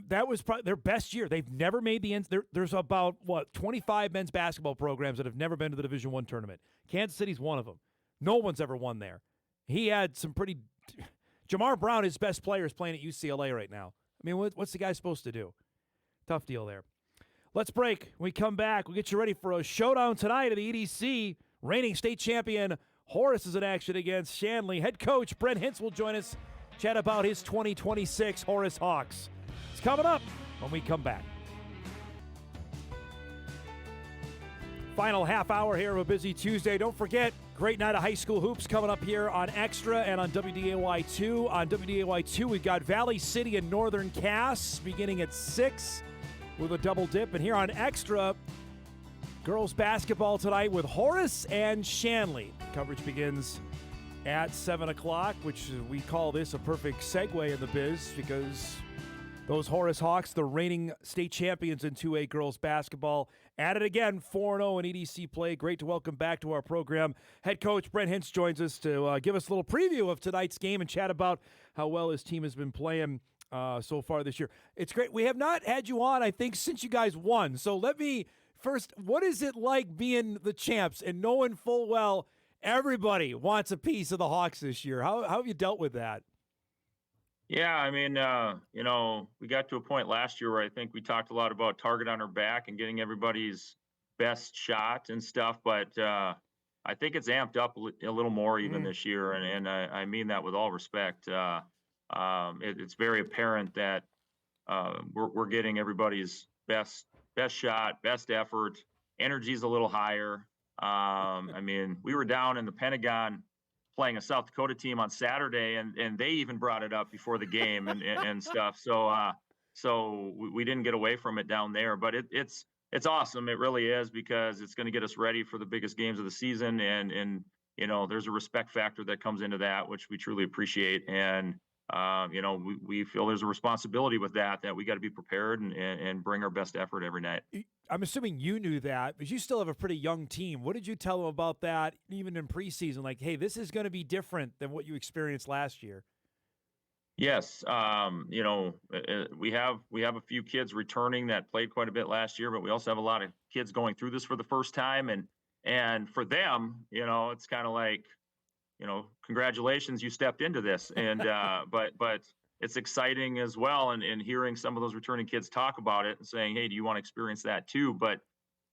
that was probably their best year. They've never made the end. There's about, 25 men's basketball programs that have never been to the Division I tournament. Kansas City's one of them. No one's ever won there. He had some pretty – Jamar Brown, his best player, is playing at UCLA right now. I mean, what's the guy supposed to do? Tough deal there. Let's break. When we come back, we'll get you ready for a showdown tonight at the EDC. Reigning state champion Horace is in action against Shanley. Head coach Brent Hintz will join us, chat about his 2026 Horace Hawks. It's coming up when we come back. Final half hour here of a busy Tuesday. Don't forget, great night of high school hoops coming up here on Extra and on WDAY2. On WDAY2, we've got Valley City and Northern Cass beginning at 6 with a double dip. And here on Extra, girls basketball tonight with Horace and Shanley. Coverage begins at 7 o'clock, which we call this a perfect segue in the biz, because those Horace Hawks, the reigning state champions in 2A girls basketball, at it again, 4-0 in EDC play. Great to welcome back to our program. Head coach Brent Hintz joins us to give us a little preview of tonight's game and chat about how well his team has been playing so far this year. It's great. We have not had you on, I think, since you guys won. So let me first, what is it like being the champs and knowing full well everybody wants a piece of the Hawks this year? How have you dealt with that? Yeah, I mean, we got to a point last year where I think we talked a lot about target on our back and getting everybody's best shot and stuff. But I think it's amped up a little more even this year. And I mean that with all respect. It's very apparent that we're getting everybody's best shot, best effort. Energy's a little higher. I mean, we were down in the Pentagon playing a South Dakota team on Saturday, and they even brought it up before the game and stuff. So we didn't get away from it down there, but it's awesome. It really is, because it's going to get us ready for the biggest games of the season, and you know, there's a respect factor that comes into that, which we truly appreciate. And you know, we feel there's a responsibility with that we got to be prepared and bring our best effort every night. I'm assuming you knew that, but you still have a pretty young team. What did you tell them about that, even in preseason? Like, hey, this is going to be different than what you experienced last year. Yes, you know, we have a few kids returning that played quite a bit last year, but we also have a lot of kids going through this for the first time, and for them, you know, it's kind of like, you know, congratulations, you stepped into this, and but it's exciting as well, and hearing some of those returning kids talk about it and saying, hey, do you want to experience that too? But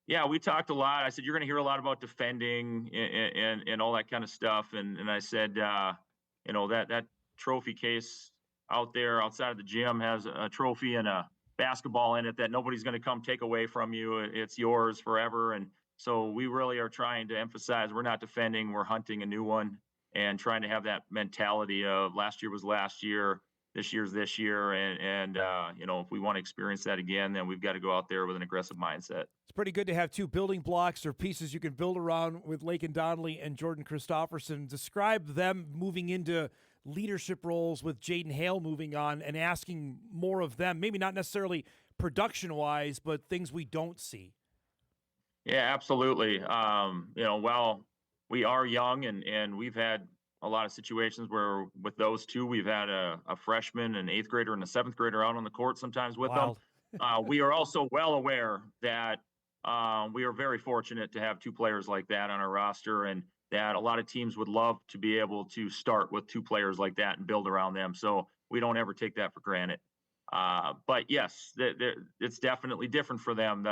yeah, we talked a lot. I said, you're going to hear a lot about defending and all that kind of stuff, and I said, you know, that trophy case out there outside of the gym has a trophy and a basketball in it that nobody's going to come take away from you. It's yours forever. And so we really are trying to emphasize we're not defending, we're hunting a new one, and trying to have that mentality of last year was last year, this year's this year. And you know, if we want to experience that again, then we've got to go out there with an aggressive mindset. It's pretty good to have two building blocks or pieces you can build around with Laken Donnelly and Jordan Christofferson. Describe them moving into leadership roles with Jaden Hale moving on and asking more of them, maybe not necessarily production-wise, but things we don't see. Yeah, absolutely. You know, while we are young and we've had a lot of situations where with those two, we've had a freshman, an 8th grader, and a 7th grader out on the court sometimes with them. We are also well aware that we are very fortunate to have two players like that on our roster, and that a lot of teams would love to be able to start with two players like that and build around them. So we don't ever take that for granted. But yes, it's definitely different for them.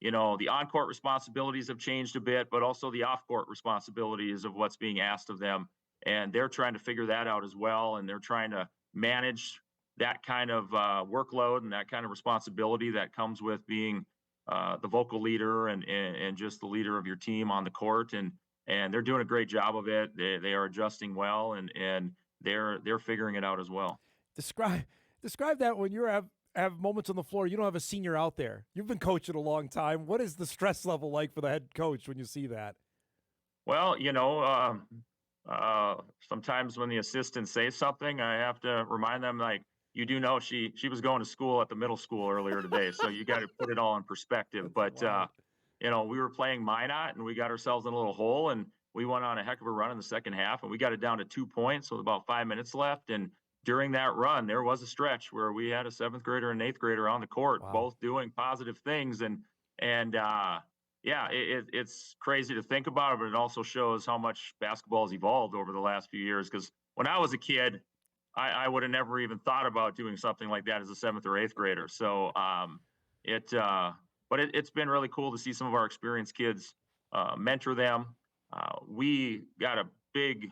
You know, the on-court responsibilities have changed a bit, but also the off-court responsibilities of what's being asked of them. And they're trying to figure that out as well. And they're trying to manage that kind of workload and that kind of responsibility that comes with being the vocal leader and just the leader of your team on the court. And they're doing a great job of it. They are adjusting well, and they're figuring it out as well. Describe that when you have moments on the floor, you don't have a senior out there. You've been coaching a long time. What is the stress level like for the head coach when you see that? Well, you know, sometimes when the assistants say something, I have to remind them, like, you do know she was going to school at the middle school earlier today, so you got to put it all in perspective. But you know, we were playing Minot, and we got ourselves in a little hole, and we went on a heck of a run in the second half, and we got it down to 2 points with about 5 minutes left. And during that run, there was a stretch where we had a 7th grader and 8th grader on the court, both doing positive things. And yeah, it's crazy to think about it, but it also shows how much basketball has evolved over the last few years. Because when I was a kid, I would have never even thought about doing something like that as a 7th or 8th grader. So but it's been really cool to see some of our experienced kids mentor them. We got a big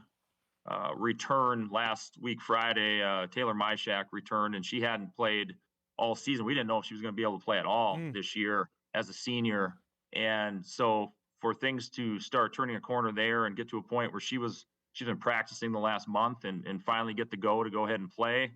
return last week, Friday. Taylor Myshak returned, and she hadn't played all season. We didn't know if she was going to be able to play at all this year as a senior. And so for things to start turning a corner there and get to a point where she's been practicing the last month and finally get the go ahead and play.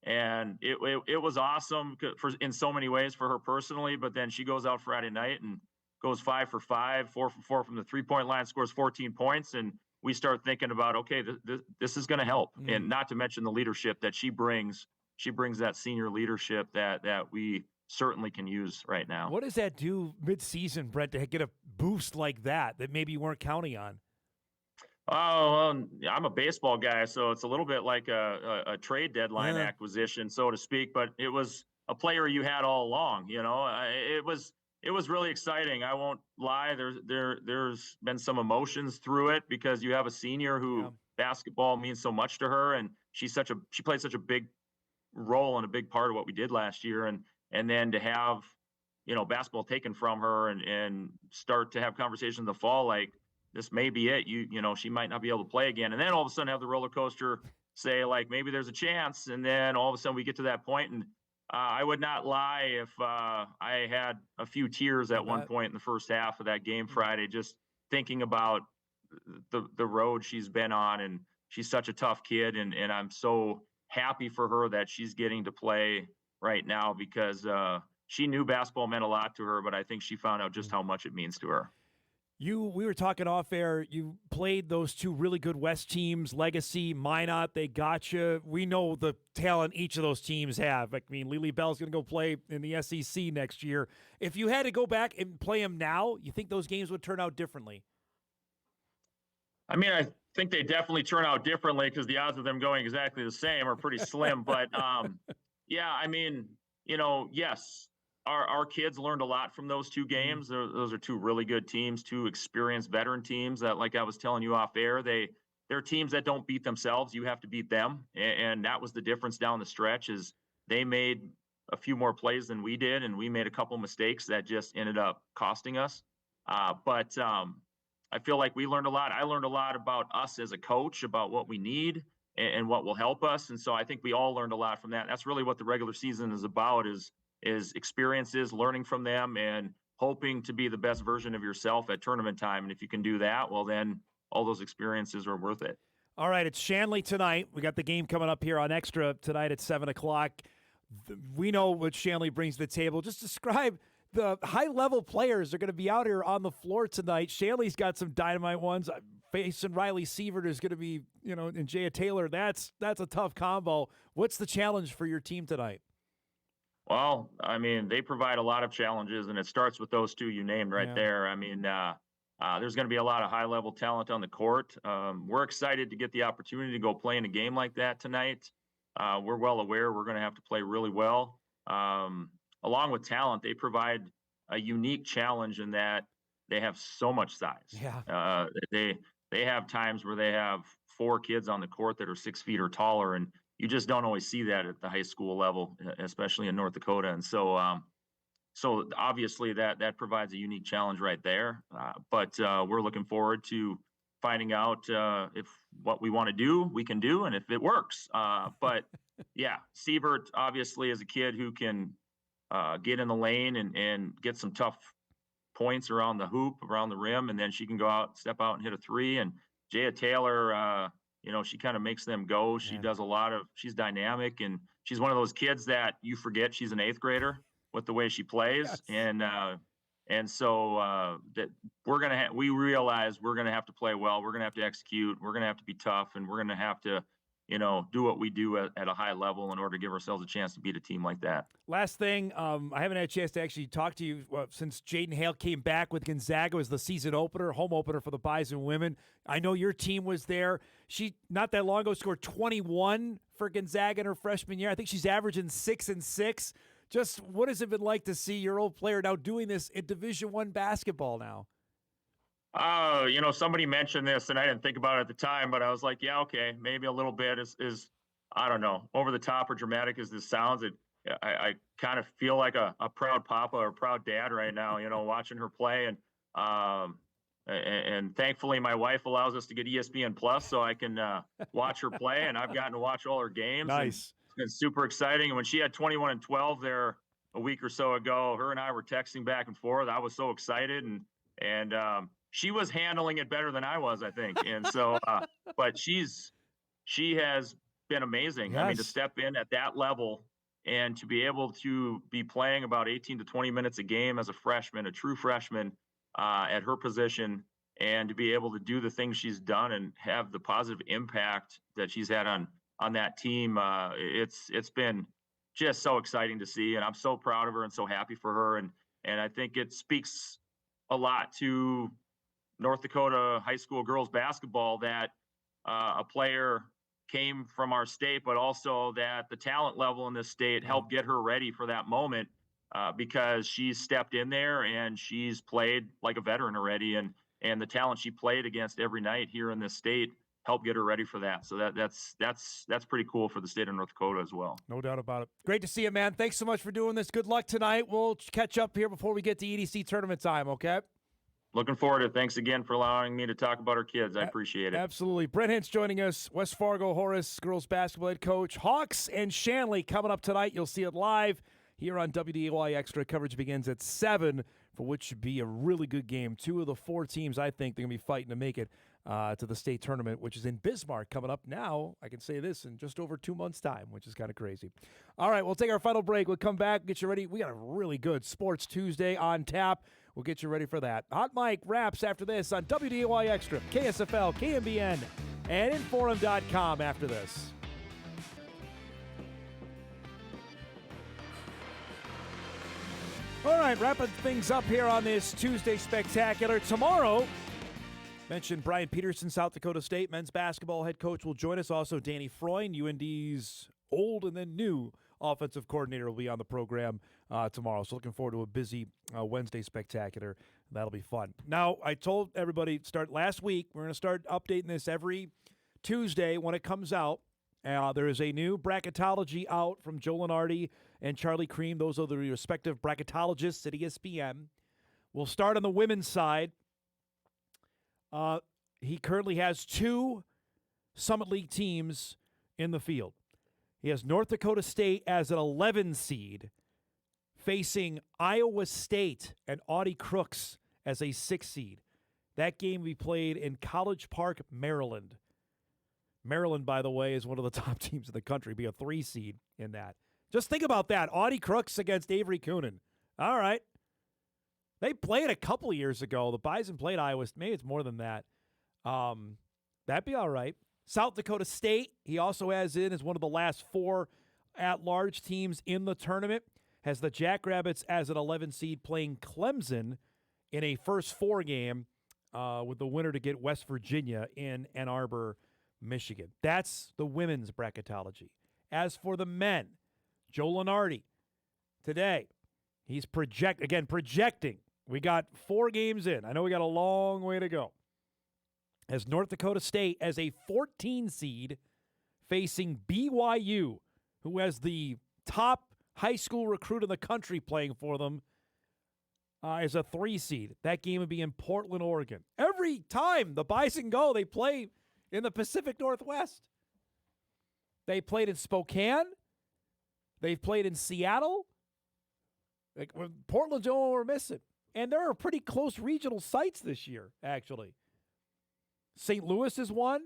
And it was awesome in so many ways for her personally, but then she goes out Friday night and goes 5 for 5, 4 for 4 from the 3-point line, scores 14 points. And we start thinking about, okay, this is going to help. And not to mention the leadership that she brings. She brings that senior leadership that we certainly can use right now. What does that do mid-season, Brent, to get a boost like that maybe you weren't counting on? Oh, I'm a baseball guy, so it's a little bit like a trade deadline acquisition, so to speak. But it was a player you had all along. You know, it was really exciting. I won't lie. There's been some emotions through it because you have a senior who basketball means so much to her, and she played such a big role and a big part of what we did last year, and then to have, you know, basketball taken from her and start to have conversations in the fall like, this may be it. You know, she might not be able to play again. And then all of a sudden have the roller coaster say, like, maybe there's a chance. And then all of a sudden we get to that point and I would not lie if I had a few tears at one point in the first half of that game Friday, just thinking about the road she's been on, and she's such a tough kid, and I'm so happy for her that she's getting to play right now because she knew basketball meant a lot to her, but I think she found out just how much it means to her. We were talking off air. You played those two really good West teams, Legacy, Minot. They got you. We know the talent each of those teams have. I mean, Lily Bell's going to go play in the SEC next year. If you had to go back and play them now, you think those games would turn out differently? I mean, I think they definitely turn out differently because the odds of them going exactly the same are pretty slim. But yeah, I mean, yes. Our kids learned a lot from those two games. Those are two really good teams, two experienced veteran teams that, like I was telling you off air, they're teams that don't beat themselves. You have to beat them. And that was the difference down the stretch is they made a few more plays than we did, and we made a couple mistakes that just ended up costing us. But I feel like we learned a lot. I learned a lot about us as a coach, about what we need and what will help us. And so I think we all learned a lot from that. That's really what the regular season is about is experiences, learning from them, and hoping to be the best version of yourself at tournament time. And if you can do that, well, then all those experiences are worth it. All right, it's Shanley tonight. We got the game coming up here on Extra tonight at 7 o'clock. We know what Shanley brings to the table. Just describe the high-level players that are going to be out here on the floor tonight. Shanley's got some dynamite ones. Facing Riley Sievert is going to be, and Jaya Taylor. That's a tough combo. What's the challenge for your team tonight? Well, I mean, they provide a lot of challenges, and it starts with those two you named right there. I mean, there's going to be a lot of high-level talent on the court. We're excited to get the opportunity to go play in a game like that tonight. We're well aware we're going to have to play really well. Along with talent, they provide a unique challenge in that they have so much size. Yeah. They have times where they have 4 kids on the court that are 6 feet or taller, and you just don't always see that at the high school level, especially in North Dakota. And so, so obviously that provides a unique challenge right there. But we're looking forward to finding out if what we want to do, we can do, and if it works. But yeah, Sievert obviously is a kid who can get in the lane and get some tough points around the hoop, around the rim, and then she can go out, step out and hit a 3. And Jaya Taylor, she kind of makes them go. She does she's dynamic, and she's one of those kids that you forget she's an 8th grader with the way she plays. Yes. And so that we realize we're going to have to play well. We're going to have to execute. We're going to have to be tough, and we're going to have to, do what we do at a high level in order to give ourselves a chance to beat a team like that. Last thing, I haven't had a chance to actually talk to you since Jaden Hale came back with Gonzaga as the season opener, home opener for the Bison women. I know your team was there. She, not that long ago, scored 21 for Gonzaga in her freshman year. I think she's averaging 6 and 6. Just what has it been like to see your old player now doing this in Division I basketball now? Somebody mentioned this, and I didn't think about it at the time, but I was like, yeah, okay, maybe a little bit is I don't know, over the top or dramatic as this sounds. I kind of feel like a proud papa or proud dad right now, watching her play. And thankfully my wife allows us to get ESPN Plus so I can watch her play, and I've gotten to watch all her games. Nice. It's been super exciting. And when she had 21 and 12 there a week or so ago, her and I were texting back and forth. I was so excited, and she was handling it better than I was, I think. And so, but she has been amazing. Yes. I mean, to step in at that level and to be able to be playing about 18 to 20 minutes a game as a freshman, a true freshman, at her position, and to be able to do the things she's done and have the positive impact that she's had on that team. It's been just so exciting to see, and I'm so proud of her and so happy for her. And I think it speaks a lot to North Dakota high school girls basketball that a player came from our state, but also that the talent level in this state helped get her ready for that moment, because she's stepped in there and she's played like a veteran already. And the talent she played against every night here in this state helped get her ready for that. So that's pretty cool for the state of North Dakota as well. No doubt about it. Great to see you, man. Thanks so much for doing this. Good luck tonight. We'll catch up here before we get to EDC tournament time, okay? looking forward to it. Thanks again for allowing me to talk about our kids. I appreciate it. Absolutely. Brent Hintz joining us, West Fargo Horace Girls Basketball head coach. Hawks and Shanley coming up tonight. You'll see it live here on WDAY Extra. Coverage begins at 7, for which should be a really good game. 2 of the 4 teams, I think, they're going to be fighting to make it to the state tournament, which is in Bismarck coming up now. I can say this in just over 2 months' time, which is kind of crazy. All right, we'll take our final break. We'll come back, get you ready. We got a really good Sports Tuesday on tap. We'll get you ready for that. Hot Mic wraps after this on WDAY Extra, KSFL, KMBN, and Inforum.com after this. All right, wrapping things up here on this Tuesday Spectacular. Tomorrow, mentioned Brian Peterson, South Dakota State men's basketball head coach will join us. Also, Danny Freund, UND's old and then new offensive coordinator, will be on the program tomorrow. So looking forward to a busy Wednesday Spectacular. That'll be fun. Now, I told everybody start last week, we're going to start updating this every Tuesday when it comes out. There is a new bracketology out from Joe Lenardi and Charlie Cream. Those are the respective bracketologists at ESPN. We'll start on the women's side. He currently has 2 Summit League teams in the field. He has North Dakota State as an 11 seed, facing Iowa State and Audie Crooks as a 6 seed. That game will be played in College Park, Maryland. Maryland, by the way, is one of the top teams in the country. Be a 3 seed in that. Just think about that. Audie Crooks against Avery Coonan. All right. They played a couple years ago. The Bison played Iowa State. Maybe it's more than that. That'd be all right. South Dakota State, he also has in as one of the last 4 at-large teams in the tournament. Has the Jackrabbits as an 11 seed playing Clemson in a first 4 game with the winner to get West Virginia in Ann Arbor, Michigan. That's the women's bracketology. As for the men, Joe Lenardi today, he's projecting. We got 4 games in. I know we got a long way to go. As North Dakota State as a 14 seed facing BYU, who has the top high school recruit in the country playing for them, as a 3 seed. That game would be in Portland, Oregon. Every time the Bison go, they play in the Pacific Northwest. They played in Spokane. They've played in Seattle. Portland's the only one we're missing. And there are pretty close regional sites this year, actually. St. Louis is one.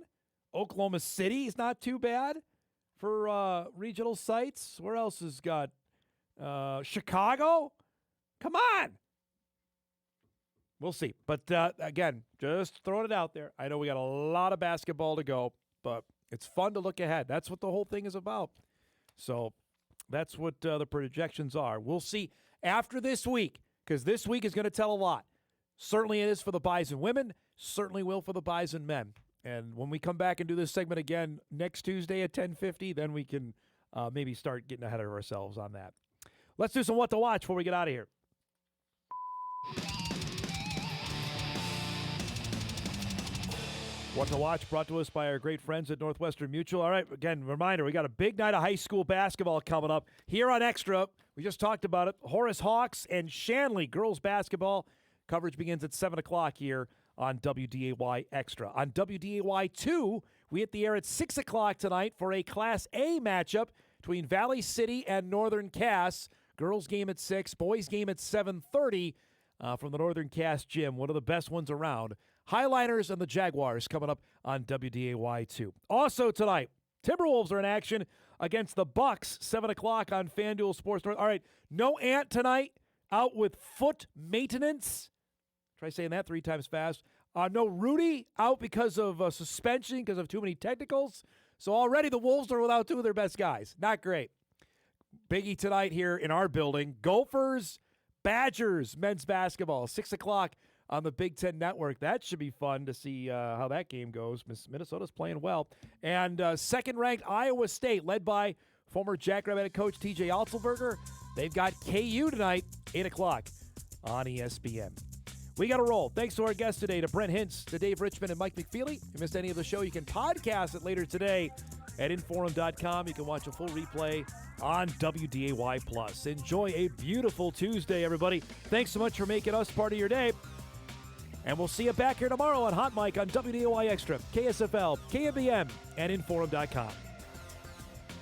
Oklahoma City is not too bad for regional sites. Where else has got Chicago? Come on. We'll see. But, again, just throwing it out there. I know we got a lot of basketball to go, but it's fun to look ahead. That's what the whole thing is about. So that's what the projections are. We'll see after this week, because this week is going to tell a lot. Certainly it is for the Bison women. Certainly will for the Bison men. And when we come back and do this segment again next Tuesday at 10:50, then we can maybe start getting ahead of ourselves on that. Let's do some What to Watch before we get out of here. What to Watch brought to us by our great friends at Northwestern Mutual. All right, again, reminder, we got a big night of high school basketball coming up here on Extra. We just talked about it. Horace Hawks and Shanley girls basketball. Coverage begins at 7 o'clock here on WDAY Extra. On WDAY 2, we hit the air at 6 o'clock tonight for a Class A matchup between Valley City and Northern Cass. Girls game at 6, boys game at 7:30 from the Northern Cass gym, one of the best ones around. Highliners and the Jaguars coming up on WDAY 2. Also tonight, Timberwolves are in action against the Bucks, 7 o'clock on FanDuel Sports North. All right, no Ant tonight, out with foot maintenance. Try saying that 3 times fast. No Rudy, out because of suspension, because of too many technicals. So already the Wolves are without 2 of their best guys. Not great. Biggie tonight here in our building. Gophers, Badgers, men's basketball, 6 o'clock on the Big Ten Network. That should be fun to see how that game goes. Minnesota's playing well. And second-ranked Iowa State, led by former Jackrabbit head coach T.J. Otzelberger. They've got KU tonight, 8 o'clock on ESPN. We got to roll. Thanks to our guests today, to Brent Hintz, to Dave Richman, and Mike McFeely. If you missed any of the show, you can podcast it later today at Inforum.com. You can watch a full replay on WDAY+. Enjoy a beautiful Tuesday, everybody. Thanks so much for making us part of your day. And we'll see you back here tomorrow on Hot Mic on WDOY Extra, KSFL, KMBM, and Inforum.com.